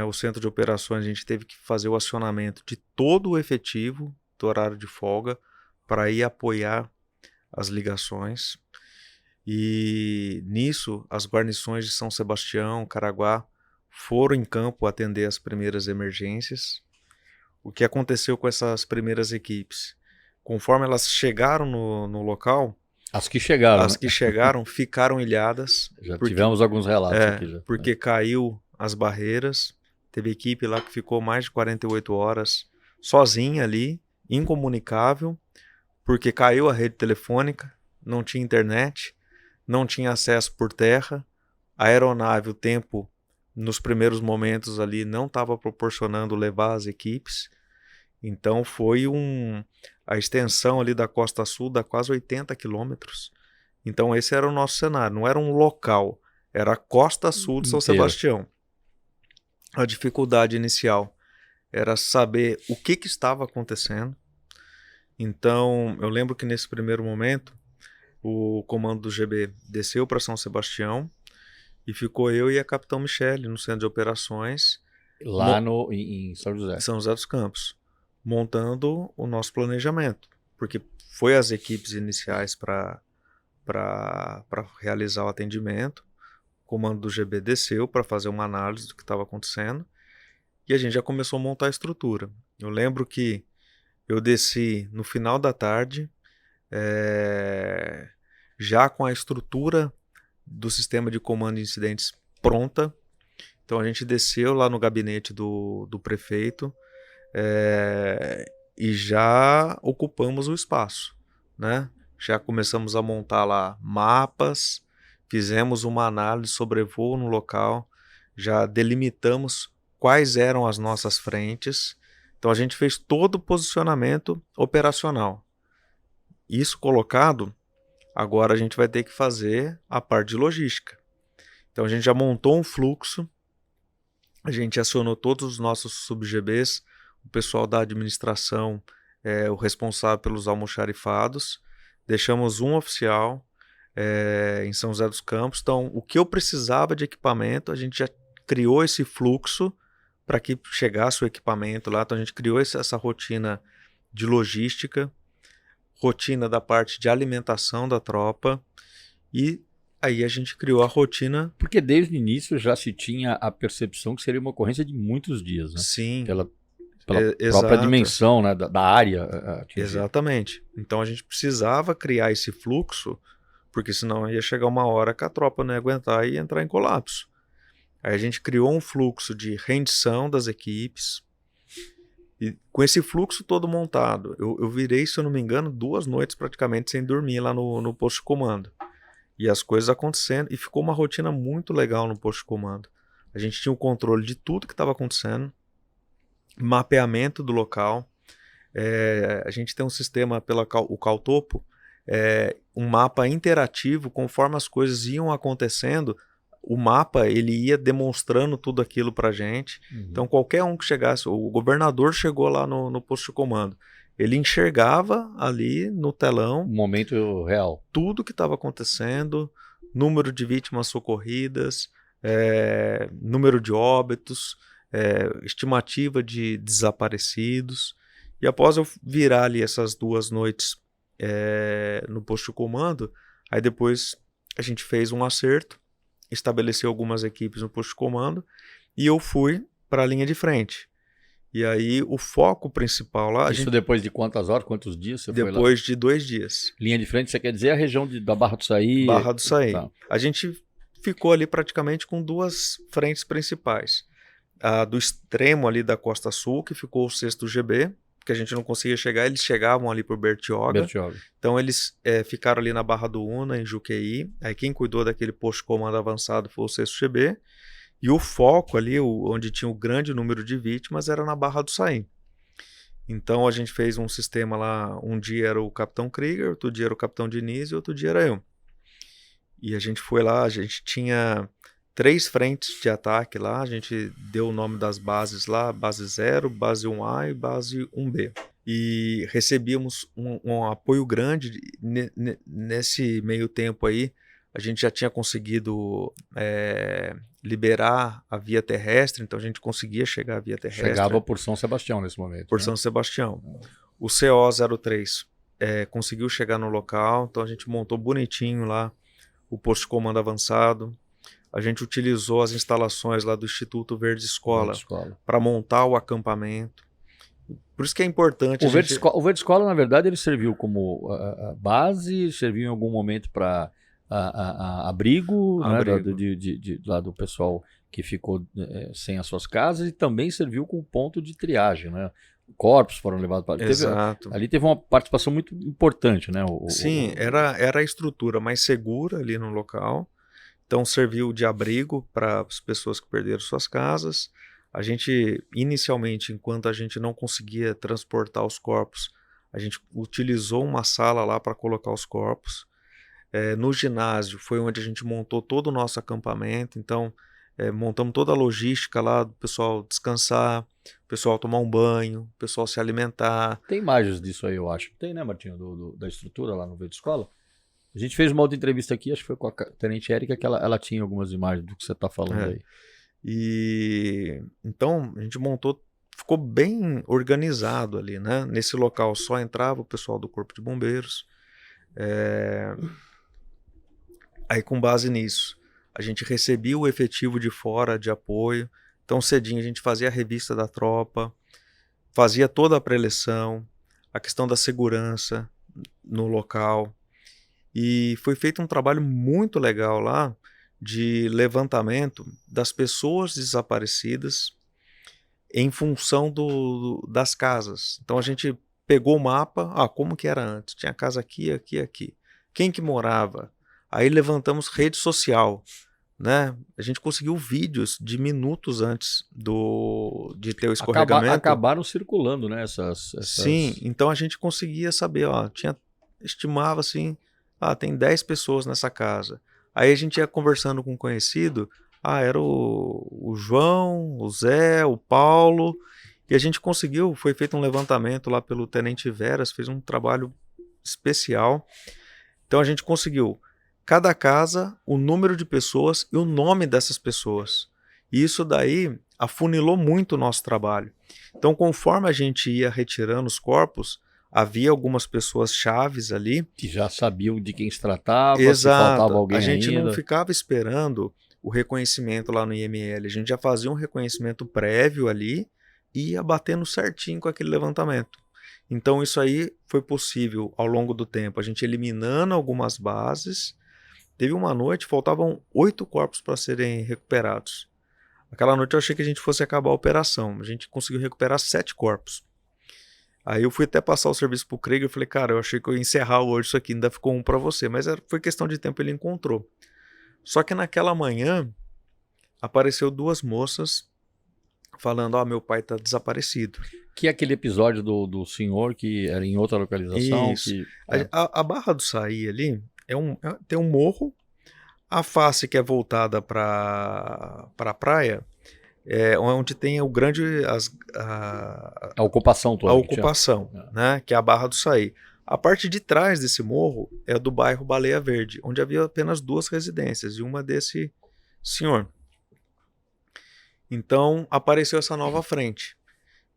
O centro de operações, a gente teve que fazer o acionamento de todo o efetivo do horário de folga para ir apoiar as ligações. E nisso, as guarnições de São Sebastião, Caraguá, foram em campo atender as primeiras emergências. O que aconteceu com essas primeiras equipes? Conforme elas chegaram no local, as que chegaram ficaram ilhadas. Já tivemos alguns relatos aqui. Porque caiu as barreiras. Teve equipe lá que ficou mais de 48 horas sozinha ali, incomunicável, porque caiu a rede telefônica, não tinha internet, não tinha acesso por terra, a aeronave, o tempo, nos primeiros momentos ali, não estava proporcionando levar as equipes. Então foi a extensão ali da Costa Sul dá quase 80 quilômetros. Então esse era o nosso cenário, não era um local, era a Costa Sul de São Sebastião. A dificuldade inicial era saber o que estava acontecendo. Então eu lembro que nesse primeiro momento o comando do GB desceu para São Sebastião e ficou eu e a capitão Michele no centro de operações. Lá em São José. São José dos Campos, montando o nosso planejamento, porque foi as equipes iniciais para realizar o atendimento. O comando do GB desceu para fazer uma análise do que estava acontecendo e a gente já começou a montar a estrutura. Eu lembro que eu desci no final da tarde, já com a estrutura do sistema de comando de incidentes pronta. Então a gente desceu lá no gabinete do prefeito e já ocupamos o espaço, né? Já começamos a montar lá mapas, fizemos uma análise sobre voo no local, já delimitamos quais eram as nossas frentes. Então a gente fez todo o posicionamento operacional. Isso colocado, agora a gente vai ter que fazer a parte de logística. Então a gente já montou um fluxo, a gente acionou todos os nossos sub-GBs, o pessoal da administração, o responsável pelos almoxarifados, deixamos um oficial em São José dos Campos. Então o que eu precisava de equipamento, a gente já criou esse fluxo para que chegasse o equipamento lá. Então a gente criou essa rotina de logística, rotina da parte de alimentação da tropa, e aí a gente criou a rotina. Porque desde o início já se tinha a percepção que seria uma ocorrência de muitos dias, né? Sim. Pela própria dimensão, né, da área atingida. Exatamente. Então a gente precisava criar esse fluxo, porque senão ia chegar uma hora que a tropa não ia aguentar e ia entrar em colapso. Aí a gente criou um fluxo de rendição das equipes. E com esse fluxo todo montado, eu virei, se eu não me engano, 2 noites praticamente sem dormir lá no posto de comando. E as coisas acontecendo. E ficou uma rotina muito legal no posto de comando. A gente tinha o controle de tudo que estava acontecendo. Mapeamento do local. A gente tem um sistema pela o Caltopo, um mapa interativo. Conforme as coisas iam acontecendo, o mapa ele ia demonstrando tudo aquilo pra gente. Então qualquer um que chegasse, o governador chegou lá no posto de comando, ele enxergava ali no telão, momento real, tudo que estava acontecendo, número de vítimas socorridas, número de óbitos, estimativa de desaparecidos. E após eu virar ali essas 2 noites no posto de comando, aí depois a gente fez um acerto, estabeleceu algumas equipes no posto de comando e eu fui para a linha de frente. E aí o foco principal lá... Isso depois de quantas horas, quantos dias você foi lá? Depois de 2 dias. Linha de frente, você quer dizer a região da Barra do Saí? Barra do Saí. Tá. A gente ficou ali praticamente com 2 frentes principais. A do extremo ali da Costa Sul, que ficou o 6º GB, porque a gente não conseguia chegar, eles chegavam ali por Bertioga. Então eles ficaram ali na Barra do Una, em Juqueí. Aí quem cuidou daquele posto de comando avançado foi o 6º GB. E o foco ali, onde tinha o grande número de vítimas, era na Barra do Saí. Então a gente fez um sistema lá, um dia era o Capitão Krieger, outro dia era o Capitão Diniz e outro dia era eu. E a gente foi lá, a gente tinha 3 frentes de ataque lá, a gente deu o nome das bases lá, base 0, base 1A e base 1B. E recebíamos um apoio grande. Nesse meio tempo aí, a gente já tinha conseguido liberar a via terrestre, então a gente conseguia chegar à via terrestre. Chegava por São Sebastião nesse momento. Por São Sebastião. O CO03 conseguiu chegar no local, então a gente montou bonitinho lá o posto de comando avançado. A gente utilizou as instalações lá do Instituto Verde Escola para montar o acampamento. Por isso que é importante... O Verde Escola, na verdade, ele serviu como base, serviu em algum momento para abrigo, né, lá do pessoal que ficou sem as suas casas, e também serviu como ponto de triagem, né? Corpos foram levados para... Exato. Ali teve uma participação muito importante, né? Sim, era a estrutura mais segura ali no local. Então serviu de abrigo para as pessoas que perderam suas casas. A gente, inicialmente, enquanto a gente não conseguia transportar os corpos, a gente utilizou uma sala lá para colocar os corpos. No ginásio foi onde a gente montou todo o nosso acampamento. Então montamos toda a logística lá do pessoal descansar, o pessoal tomar um banho, o pessoal se alimentar. Tem imagens disso aí, eu acho. Tem, né, Martinho, da estrutura lá no Verde Escola? A gente fez uma outra entrevista aqui, acho que foi com a Tenente Érica, que ela tinha algumas imagens do que você está falando aí. E então a gente montou, ficou bem organizado ali, né? Nesse local só entrava o pessoal do Corpo de Bombeiros. Aí com base nisso, a gente recebia o efetivo de fora de apoio. Então cedinho a gente fazia a revista da tropa, fazia toda a preleção, a questão da segurança no local. E foi feito um trabalho muito legal lá de levantamento das pessoas desaparecidas em função das casas. Então a gente pegou o mapa, como que era antes? Tinha casa aqui, aqui, aqui. Quem que morava? Aí levantamos rede social, né? A gente conseguiu vídeos de minutos antes de ter o escorregamento. Acabaram circulando, né? Sim, então a gente conseguia saber, estimava assim, tem 10 pessoas nessa casa. Aí a gente ia conversando com um conhecido, era o João, o Zé, o Paulo, e a gente conseguiu, foi feito um levantamento lá pelo Tenente Veras, fez um trabalho especial. Então a gente conseguiu cada casa, o número de pessoas e o nome dessas pessoas. E isso daí afunilou muito o nosso trabalho. Então conforme a gente ia retirando os corpos, havia algumas pessoas chaves ali. Que já sabiam de quem se tratava, exato, se faltava alguém ainda. A gente não ficava esperando o reconhecimento lá no IML, a gente já fazia um reconhecimento prévio ali e ia batendo certinho com aquele levantamento. Então isso aí foi possível ao longo do tempo, a gente eliminando algumas bases. Teve uma noite, faltavam 8 corpos para serem recuperados. Aquela noite eu achei que a gente fosse acabar a operação. A gente conseguiu recuperar 7 corpos. Aí eu fui até passar o serviço pro Krieger, eu falei, cara, eu achei que eu ia encerrar hoje isso aqui, ainda ficou um para você. Mas foi questão de tempo, ele encontrou. Só que naquela manhã, apareceu 2 moças falando, meu pai tá desaparecido. Que é aquele episódio do senhor que era em outra localização. Isso. Que, a Barra do Saí ali tem um morro, a face que é voltada para a praia, onde tem o grande... a ocupação toda. A ocupação, né? Que é a Barra do Saí. A parte de trás desse morro é do bairro Baleia Verde, onde havia apenas 2 residências, e uma desse senhor. Então, apareceu essa nova frente.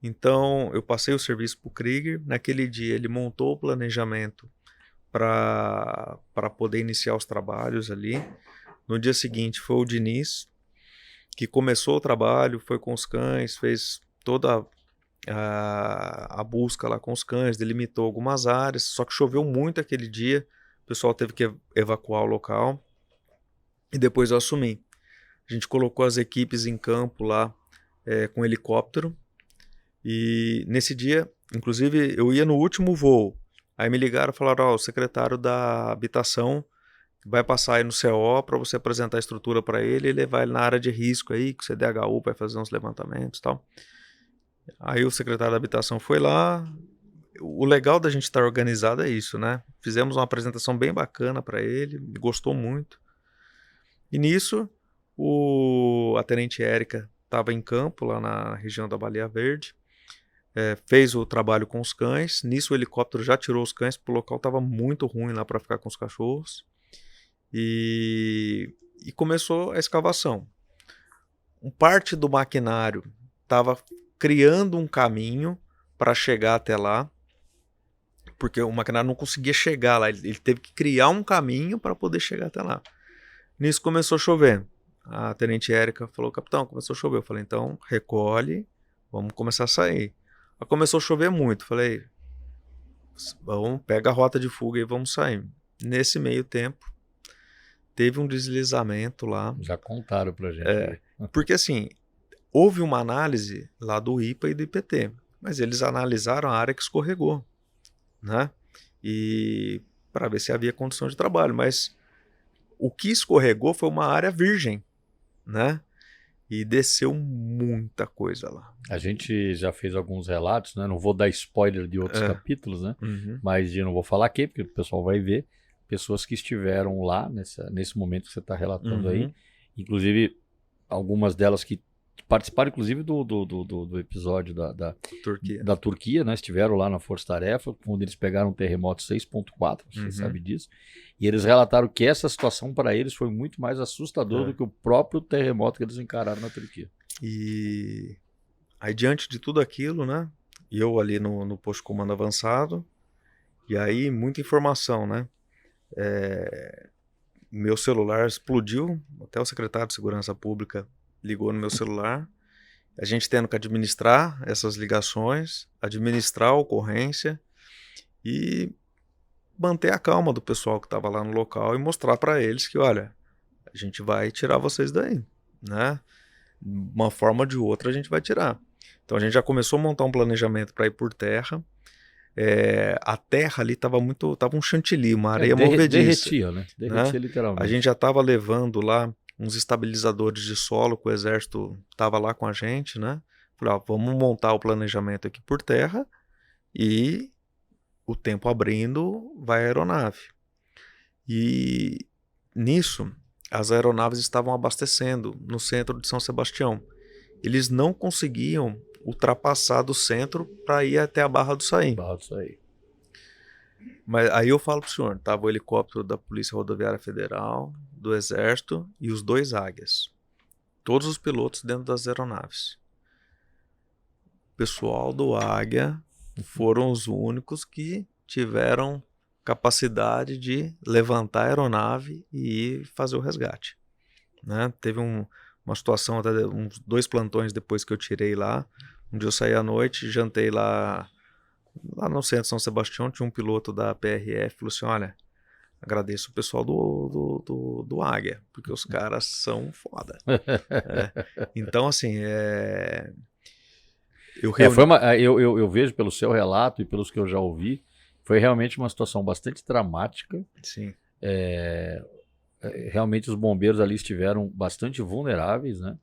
Então, eu passei o serviço para o Krieger. Naquele dia, ele montou o planejamento para poder iniciar os trabalhos ali. No dia seguinte, foi o Diniz, que começou o trabalho, foi com os cães, fez toda a busca lá com os cães, delimitou algumas áreas, só que choveu muito aquele dia, o pessoal teve que evacuar o local, e depois eu assumi. A gente colocou as equipes em campo lá com helicóptero, e nesse dia, inclusive, eu ia no último voo, aí me ligaram e falaram, o secretário da habitação vai passar aí no CO para você apresentar a estrutura para ele e levar ele na área de risco aí, que o CDHU vai fazer uns levantamentos e tal. Aí o secretário da habitação foi lá. O legal da gente estar organizado é isso, né? Fizemos uma apresentação bem bacana para ele, gostou muito. E nisso, a tenente Érica estava em campo lá na região da Baleia Verde, fez o trabalho com os cães. Nisso o helicóptero já tirou os cães, porque o local estava muito ruim lá para ficar com os cachorros. E começou a escavação. Parte do maquinário estava criando um caminho para chegar até lá, porque o maquinário não conseguia chegar lá, ele teve que criar um caminho para poder chegar até lá. Nisso começou a chover. A tenente Érica falou, capitão, começou a chover. Eu falei, então recolhe, vamos começar a sair. Aí começou a chover muito, falei, pega a rota de fuga e vamos sair. Nesse meio tempo, teve um deslizamento lá. Já contaram pra gente. Porque assim, houve uma análise lá do IPA e do IPT, mas eles analisaram a área que escorregou, né? E para ver se havia condição de trabalho, mas o que escorregou foi uma área virgem, né? E desceu muita coisa lá. A gente já fez alguns relatos, né? Não vou dar spoiler de outros capítulos, né? Uhum. Mas eu não vou falar aqui, porque o pessoal vai ver. Pessoas que estiveram lá nesse momento que você está relatando aí. Inclusive, algumas delas que participaram, inclusive, do episódio da Turquia, né? Estiveram lá na Força Tarefa, quando eles pegaram um terremoto 6.4, você sabe disso. E eles relataram que essa situação para eles foi muito mais assustadora do que o próprio terremoto que eles encararam na Turquia. E aí, diante de tudo aquilo, né? Eu ali no posto de comando avançado, e aí muita informação, né? Meu celular explodiu, até o secretário de Segurança Pública ligou no meu celular, a gente tendo que administrar essas ligações, administrar a ocorrência e manter a calma do pessoal que estava lá no local e mostrar para eles que, olha, a gente vai tirar vocês daí, né? De uma forma ou de outra a gente vai tirar. Então a gente já começou a montar um planejamento para ir por terra. A terra ali estava um chantilly, uma areia movediça. Derretia, né? Derretia, né? Literalmente. A gente já estava levando lá uns estabilizadores de solo, que o exército estava lá com a gente, né? Falei, vamos montar o planejamento aqui por terra e o tempo abrindo, vai a aeronave. E nisso, as aeronaves estavam abastecendo no centro de São Sebastião. Eles não conseguiam ultrapassar do centro para ir até a Barra do Saí. Mas aí eu falo pro senhor, tava o helicóptero da Polícia Rodoviária Federal, do Exército e os 2 Águias. Todos os pilotos dentro das aeronaves. O pessoal do Águia foram os únicos que tiveram capacidade de levantar a aeronave e fazer o resgate, né? Teve uma situação, até uns 2 plantões depois que eu tirei lá, onde eu saí à noite, jantei lá no centro de São Sebastião, tinha um piloto da PRF, falou assim, olha, Agradeço o pessoal do Águia, porque os caras são foda. Então, assim, eu vejo pelo seu relato e pelos que eu já ouvi, foi realmente uma situação bastante dramática. Sim. Realmente os bombeiros ali estiveram bastante vulneráveis, né?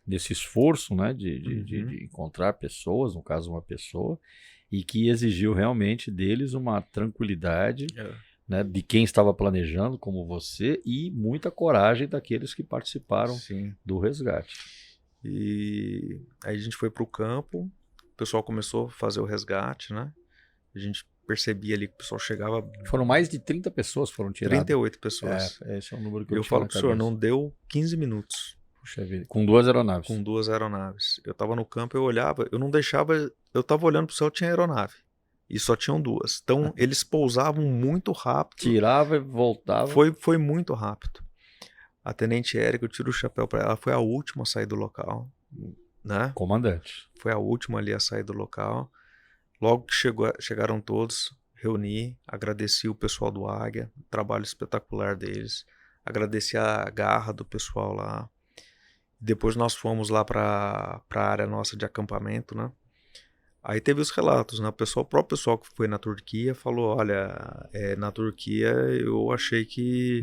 Nesse esforço, né? De encontrar pessoas, no caso uma pessoa, e que exigiu realmente deles uma tranquilidade, né? De quem estava planejando, como você, e muita coragem daqueles que participaram do resgate. E aí a gente foi para o campo, o pessoal começou a fazer o resgate, né? A gente percebia ali que o pessoal chegava... Foram mais de 30 pessoas foram tiradas. 38 pessoas. Esse é o número que eu tinha falo na pro senhor, cabeça. não deu 15 minutos. Puxa vida. Com 2 aeronaves. Com 2 aeronaves. Eu tava no campo, eu olhava, eu não deixava... Eu tava olhando pro céu, tinha aeronave. E só tinham 2. Então, eles pousavam muito rápido. Tirava e voltava. Foi muito rápido. A Tenente Érica, eu tiro o chapéu para ela, foi a última a sair do local, né? Comandante. Foi a última ali a sair do local. Logo que chegaram todos, reuni, agradeci o pessoal do Águia, o trabalho espetacular deles, agradeci a garra do pessoal lá. Depois nós fomos lá para a área nossa de acampamento, né? Aí teve os relatos, né? O próprio pessoal que foi na Turquia falou, olha, na Turquia eu achei que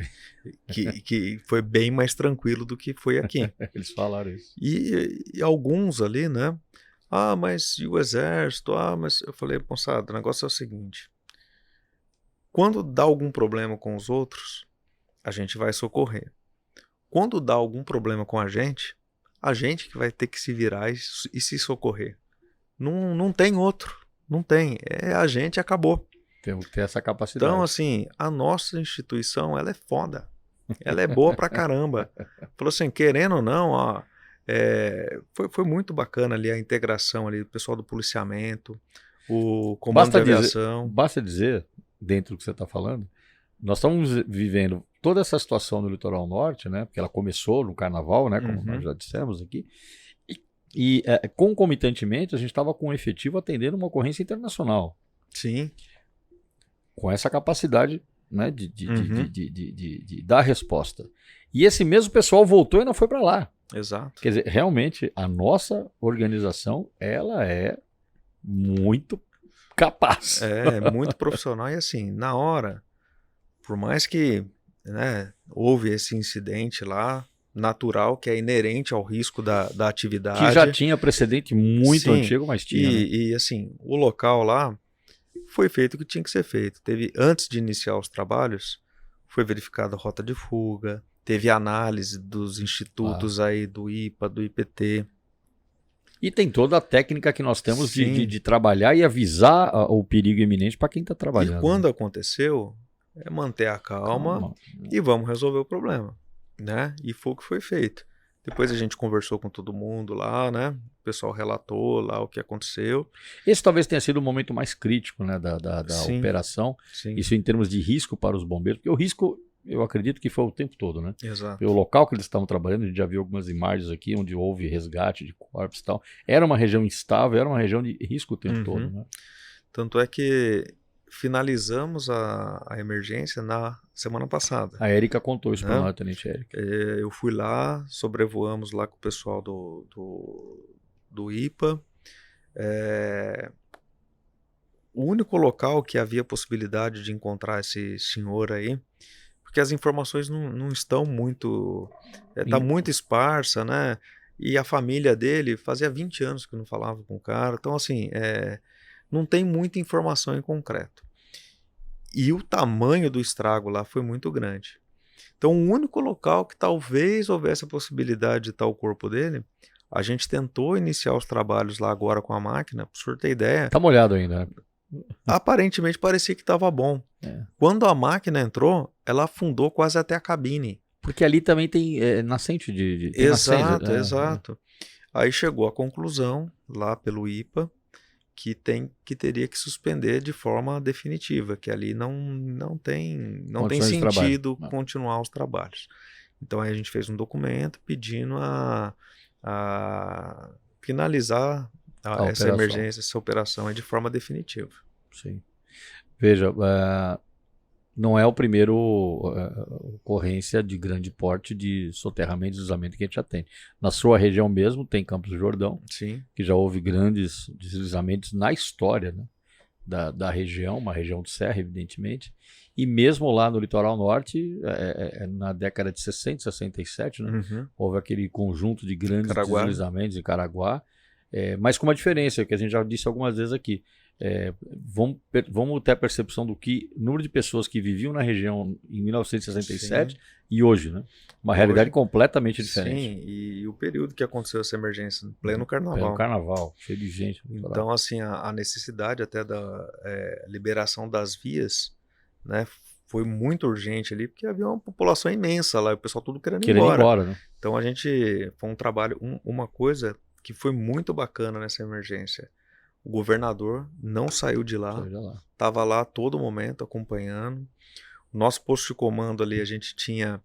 foi bem mais tranquilo do que foi aqui. Eles falaram isso. E alguns ali, né? Mas e o exército? Mas eu falei, moçada, o negócio é o seguinte, quando dá algum problema com os outros, a gente vai socorrer. Quando dá algum problema com a gente que vai ter que se virar e se socorrer. Não tem outro. Não tem. A gente acabou. Temos que ter essa capacidade. Então, assim, a nossa instituição, ela é foda. Ela é boa pra caramba. Falou assim, querendo ou não, foi muito bacana ali a integração ali do pessoal do policiamento, o comando de aviação. Basta dizer, dentro do que você está falando, nós estamos vivendo toda essa situação no litoral norte, né? Porque ela começou no carnaval, né? Como nós já dissemos aqui. E concomitantemente, a gente estava com um efetivo atendendo uma ocorrência internacional. Sim. Com essa capacidade, né, de dar resposta. E esse mesmo pessoal voltou e não foi para lá. Exato. Quer dizer, realmente, a nossa organização, ela é muito capaz. Muito profissional. E assim, na hora, por mais que, né, houve esse incidente lá, natural, que é inerente ao risco da atividade. Que já tinha precedente muito antigo, mas tinha. E assim, o local lá foi feito o que tinha que ser feito. Antes de iniciar os trabalhos, foi verificada a rota de fuga, teve análise dos institutos aí do IPA, do IPT. E tem toda a técnica que nós temos de trabalhar e avisar o perigo iminente para quem está trabalhando. E quando aconteceu, é manter a calma e vamos resolver o problema. Né? E foi o que foi feito. Depois a gente conversou com todo mundo lá, né? O pessoal relatou lá o que aconteceu. Esse talvez tenha sido o momento mais crítico, né, da operação. Sim. Isso em termos de risco para os bombeiros, porque o risco, eu acredito que foi o tempo todo, né? Exato. O local que eles estavam trabalhando, a gente já viu algumas imagens aqui, onde houve resgate de corpos e tal. Era uma região instável, era uma região de risco o tempo todo, né? Tanto é que finalizamos a emergência na semana passada. A Érica contou isso para nós, Tenente Érica. Eu fui lá, sobrevoamos lá com o pessoal do IPA. O único local que havia possibilidade de encontrar esse senhor aí, porque as informações não estão muito... Está muito esparsa, né? E a família dele fazia 20 anos que não falava com o cara. Então, assim, não tem muita informação em concreto. E o tamanho do estrago lá foi muito grande. Então, o único local que talvez houvesse a possibilidade de estar o corpo dele, a gente tentou iniciar os trabalhos lá agora com a máquina, para o senhor ter ideia. Tá molhado ainda, né? Aparentemente parecia que estava bom. Quando a máquina entrou, ela afundou quase até a cabine. Porque ali também tem nascente de Exato, nascente, exato. Aí chegou a conclusão, lá pelo IPA, que teria que suspender de forma definitiva, que ali não tem sentido continuar os trabalhos. Então aí a gente fez um documento pedindo a finalizar essa emergência, essa operação de forma definitiva. Sim. Veja, não é o primeiro ocorrência de grande porte de soterramento e deslizamento que a gente já tem. Na sua região mesmo tem Campos do Jordão, Sim. que já houve grandes deslizamentos na história, né, da região, uma região de serra, evidentemente. E mesmo lá no litoral norte, na década de 60, 67, né, houve aquele conjunto de grandes deslizamentos em Caraguá, mas com uma diferença, que a gente já disse algumas vezes aqui. Vamos ter a percepção do que número de pessoas que viviam na região em 1967 e hoje, né? Uma realidade completamente diferente. Sim, e o período que aconteceu essa emergência, no pleno carnaval. Pleno carnaval, cheio de gente. Então, assim, a necessidade até da liberação das vias, né, foi muito urgente ali, porque havia uma população imensa lá, o pessoal tudo querendo ir embora. Né? Então, foi um trabalho, uma coisa que foi muito bacana nessa emergência. O governador não saiu de lá, estava lá a todo momento acompanhando. O nosso posto de comando ali, a gente tinha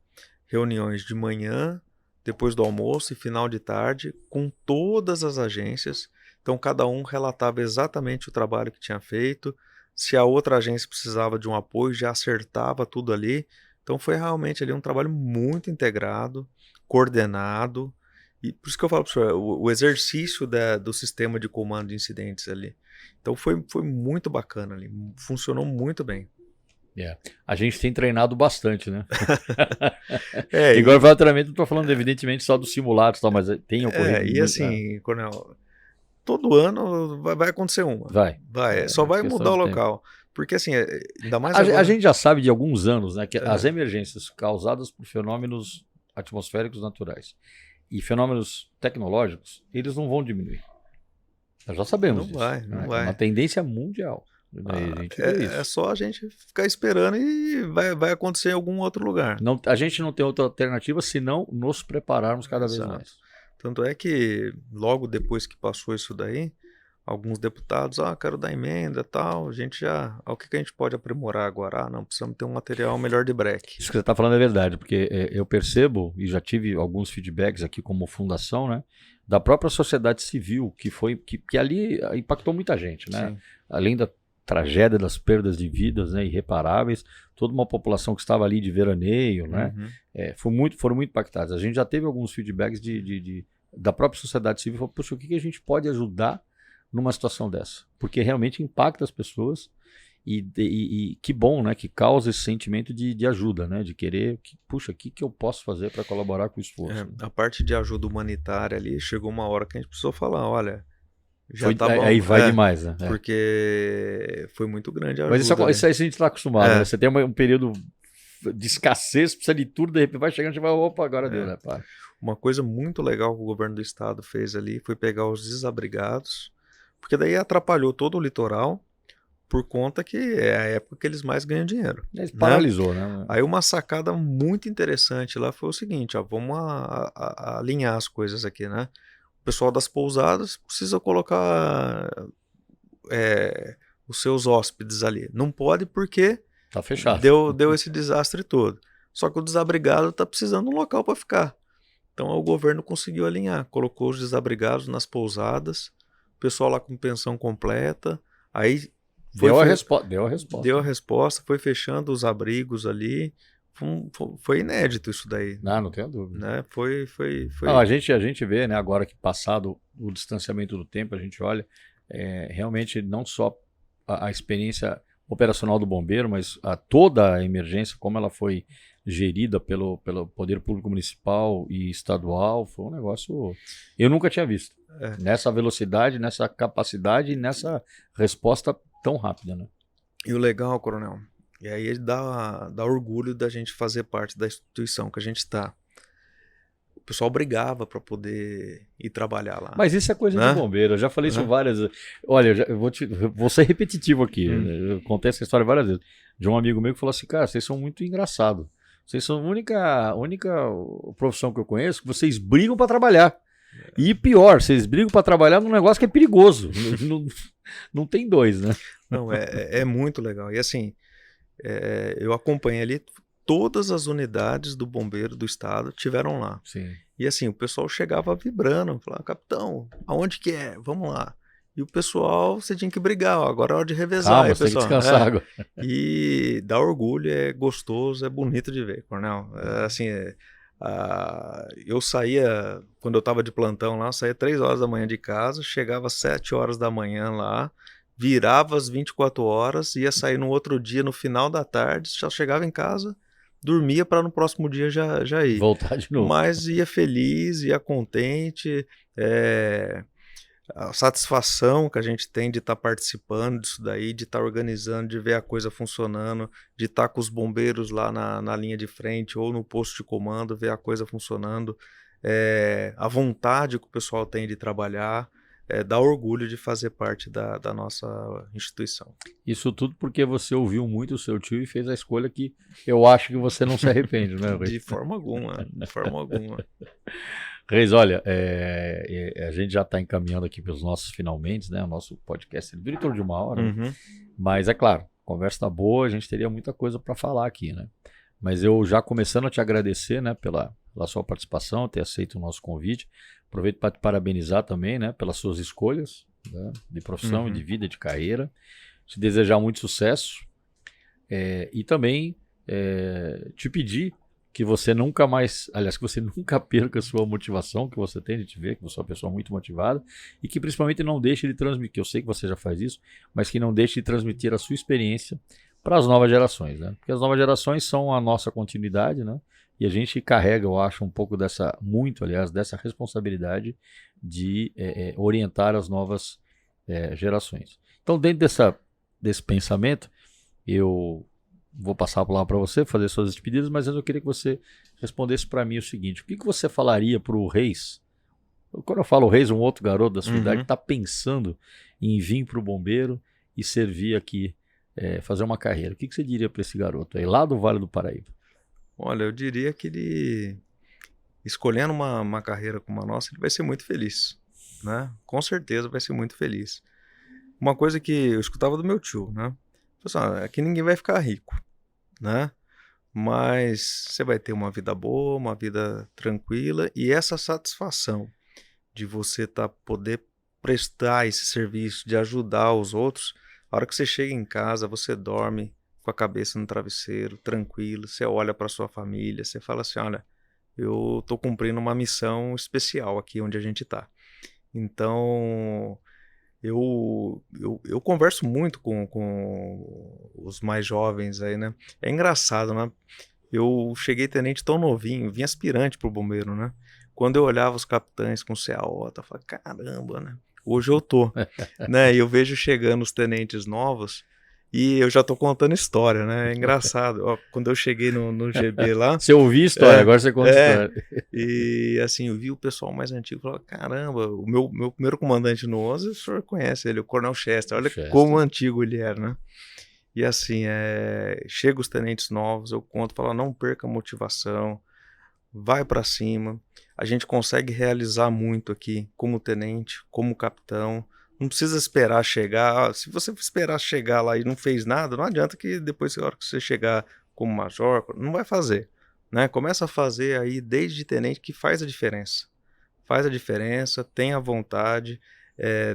reuniões de manhã, depois do almoço e final de tarde, com todas as agências. Então, cada um relatava exatamente o trabalho que tinha feito. Se a outra agência precisava de um apoio, já acertava tudo ali. Então, foi realmente ali um trabalho muito integrado, coordenado. E por isso que eu falo para o senhor, o exercício do sistema de comando de incidentes ali. Então foi muito bacana ali, funcionou muito bem. A gente tem treinado bastante, né? Igual o treinamento, não estou falando evidentemente só dos simulados, mas tem ocorrido. E assim, Coronel, todo ano vai acontecer uma. Só vai mudar o local. Porque assim, ainda mais agora... A gente já sabe de alguns anos, né, que as emergências causadas por fenômenos atmosféricos naturais e fenômenos tecnológicos, eles não vão diminuir. Nós já sabemos disso. Não vai. É uma tendência mundial. É só a gente ficar esperando e vai acontecer em algum outro lugar. A gente não tem outra alternativa senão nos prepararmos cada vez mais. Tanto é que logo depois que passou isso daí, alguns deputados, quero dar emenda e tal, a gente já... O que a gente pode aprimorar agora? Não, precisamos ter um material melhor de breque. Isso que você está falando é verdade, porque eu percebo, e já tive alguns feedbacks aqui como fundação, né, da própria sociedade civil, que ali impactou muita gente, né? Sim. Além da tragédia das perdas de vidas, né, irreparáveis, toda uma população que estava ali de veraneio, né, foram muito impactados. A gente já teve alguns feedbacks da própria sociedade civil, falou, poxa, o que a gente pode ajudar numa situação dessa, porque realmente impacta as pessoas e que bom, né, que causa esse sentimento de ajuda, né, de querer, o que eu posso fazer para colaborar com o esforço. A parte de ajuda humanitária ali, chegou uma hora que a gente precisou falar, olha, já tá bom. Aí vai demais, né? Porque foi muito grande a ajuda. Mas isso aí a gente está acostumado, né? Você tem um período de escassez, precisa de tudo, de repente vai chegando, a gente vai, opa, agora deu, né? Para. Uma coisa muito legal que o governo do estado fez ali foi pegar os desabrigados, porque daí atrapalhou todo o litoral, por conta que é a época que eles mais ganham dinheiro. Ele paralisou, né? Aí uma sacada muito interessante lá foi o seguinte, vamos alinhar as coisas aqui, né? O pessoal das pousadas precisa colocar os seus hóspedes ali. Não pode porque tá fechado. Deu esse desastre todo. Só que o desabrigado está precisando de um local para ficar. Então o governo conseguiu alinhar, colocou os desabrigados nas pousadas, o pessoal lá com pensão completa, aí deu a resposta, foi fechando os abrigos ali, foi inédito isso daí. Não tenho dúvida. Né? Foi. Não, a gente vê, né, agora que passado o distanciamento do tempo, a gente olha, realmente não só a experiência operacional do bombeiro, mas toda a emergência, como ela foi gerida pelo poder público municipal e estadual, foi um negócio eu nunca tinha visto. Nessa velocidade, nessa capacidade e nessa resposta tão rápida, né? E o legal, Coronel, e aí dá orgulho da gente fazer parte da instituição que a gente está. O pessoal brigava para poder ir trabalhar lá. Mas isso é coisa de bombeiro, eu já falei isso várias vezes. Olha, eu vou ser repetitivo aqui, eu contei essa história várias vezes, de um amigo meu que falou assim, cara, vocês são muito engraçados. Vocês são a única profissão que eu conheço que vocês brigam para trabalhar. E pior, vocês brigam para trabalhar num negócio que é perigoso. Não tem dois, né? Não, é muito legal. E assim, eu acompanhei ali, todas as unidades do bombeiro do estado tiveram lá. Sim. E assim, o pessoal chegava vibrando, falava, capitão, aonde que é? Vamos lá. E o pessoal, você tinha que brigar, ó, agora é hora de revezar. Calma, aí, você tem que pessoal, descansar agora. E dá orgulho, é gostoso, é bonito de ver, Coronel. Assim, eu saía, quando eu estava de plantão lá, eu saía 3 horas da manhã de casa, chegava às 7 horas da manhã lá, virava às 24 horas, ia sair no outro dia, no final da tarde, já chegava em casa, dormia para no próximo dia já ir. Voltar de novo. Mas ia feliz, ia contente, a satisfação que a gente tem de estar participando disso daí, de estar organizando, de ver a coisa funcionando, de estar com os bombeiros lá na linha de frente ou no posto de comando, ver a coisa funcionando, a vontade que o pessoal tem de trabalhar, dá orgulho de fazer parte da nossa instituição. Isso tudo porque você ouviu muito o seu tio e fez a escolha que eu acho que você não se arrepende, né, Reis? De forma alguma, de forma alguma. Reis, olha, a gente já está encaminhando aqui para os nossos finalmente, né? O nosso podcast ele dura em torno de 1 hora, né? Mas é claro, conversa tá boa, a gente teria muita coisa para falar aqui, né? Mas eu já começando a te agradecer, né, pela sua participação, ter aceito o nosso convite. Aproveito para te parabenizar também, né, pelas suas escolhas, né, de profissão e de vida, de carreira. Te desejar muito sucesso e também te pedir que você nunca mais, aliás, que você nunca perca a sua motivação que você tem de te ver, que você é uma pessoa muito motivada e que principalmente não deixe de transmitir, que eu sei que você já faz isso, mas que não deixe de transmitir a sua experiência para as novas gerações, né? Porque as novas gerações são a nossa continuidade, né? E a gente carrega, eu acho, um pouco dessa responsabilidade de orientar as novas gerações. Então, dentro desse pensamento, eu vou passar a palavra para você, fazer suas despedidas, mas eu queria que você respondesse para mim o seguinte: o que você falaria para o Reis? Quando eu falo Reis, um outro garoto da sua idade que está pensando em vir para o bombeiro e servir aqui, fazer uma carreira. O que você diria para esse garoto aí, lá do Vale do Paraíba? Olha, eu diria que ele, escolhendo uma carreira como a nossa, ele vai ser muito feliz, né? Com certeza vai ser muito feliz. Uma coisa que eu escutava do meu tio, né? Aqui ninguém vai ficar rico, né? Mas você vai ter uma vida boa, uma vida tranquila, e essa satisfação de você poder prestar esse serviço, de ajudar os outros, a hora que você chega em casa, você dorme com a cabeça no travesseiro, tranquilo, você olha para sua família, você fala assim, olha, eu estou cumprindo uma missão especial aqui onde a gente está. Então, eu converso muito com os mais jovens aí, né? É engraçado, né? Eu cheguei tenente tão novinho, vim aspirante pro bombeiro, né? Quando eu olhava os capitães com CAO, eu falava, caramba, né? Hoje eu tô, né? E eu vejo chegando os tenentes novos e eu já tô contando história, né? É engraçado. Ó, quando eu cheguei no GB lá... Você ouviu história, agora você conta história. E assim, eu vi o pessoal mais antigo e falava, caramba, o meu primeiro comandante no 11, o senhor conhece ele, o Coronel Chester. Olha como antigo ele era, né? E assim, chega os tenentes novos, eu conto, falo, não perca a motivação, vai para cima. A gente consegue realizar muito aqui, como tenente, como capitão. Não precisa esperar chegar. Se você esperar chegar lá e não fez nada, não adianta que depois, na hora que você chegar como major, não vai fazer, né? Começa a fazer aí desde tenente, que faz a diferença. Faz a diferença, tenha vontade,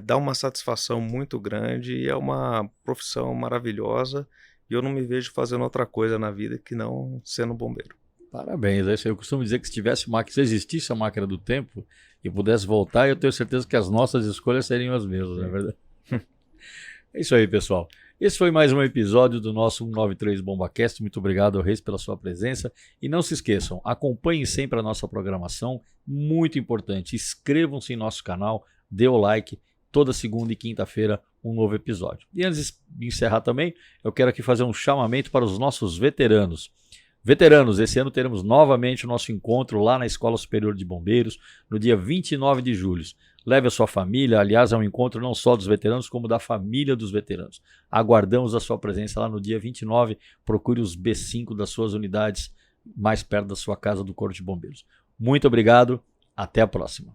dá uma satisfação muito grande e é uma profissão maravilhosa. E eu não me vejo fazendo outra coisa na vida que não sendo bombeiro. Parabéns. Eu costumo dizer que se existisse a máquina do tempo e pudesse voltar, eu tenho certeza que as nossas escolhas seriam as mesmas, não é verdade? É isso aí, pessoal. Esse foi mais um episódio do nosso 193 BombaCast. Muito obrigado, Reis, pela sua presença. E não se esqueçam, acompanhem sempre a nossa programação. Muito importante, inscrevam-se em nosso canal, dê o like. Toda segunda e quinta-feira, um novo episódio. E antes de encerrar também, eu quero aqui fazer um chamamento para os nossos veteranos. Veteranos, esse ano teremos novamente o nosso encontro lá na Escola Superior de Bombeiros, no dia 29 de julho. Leve a sua família, aliás, é um encontro não só dos veteranos, como da família dos veteranos. Aguardamos a sua presença lá no dia 29, procure os B5 das suas unidades mais perto da sua casa do Corpo de Bombeiros. Muito obrigado, até a próxima.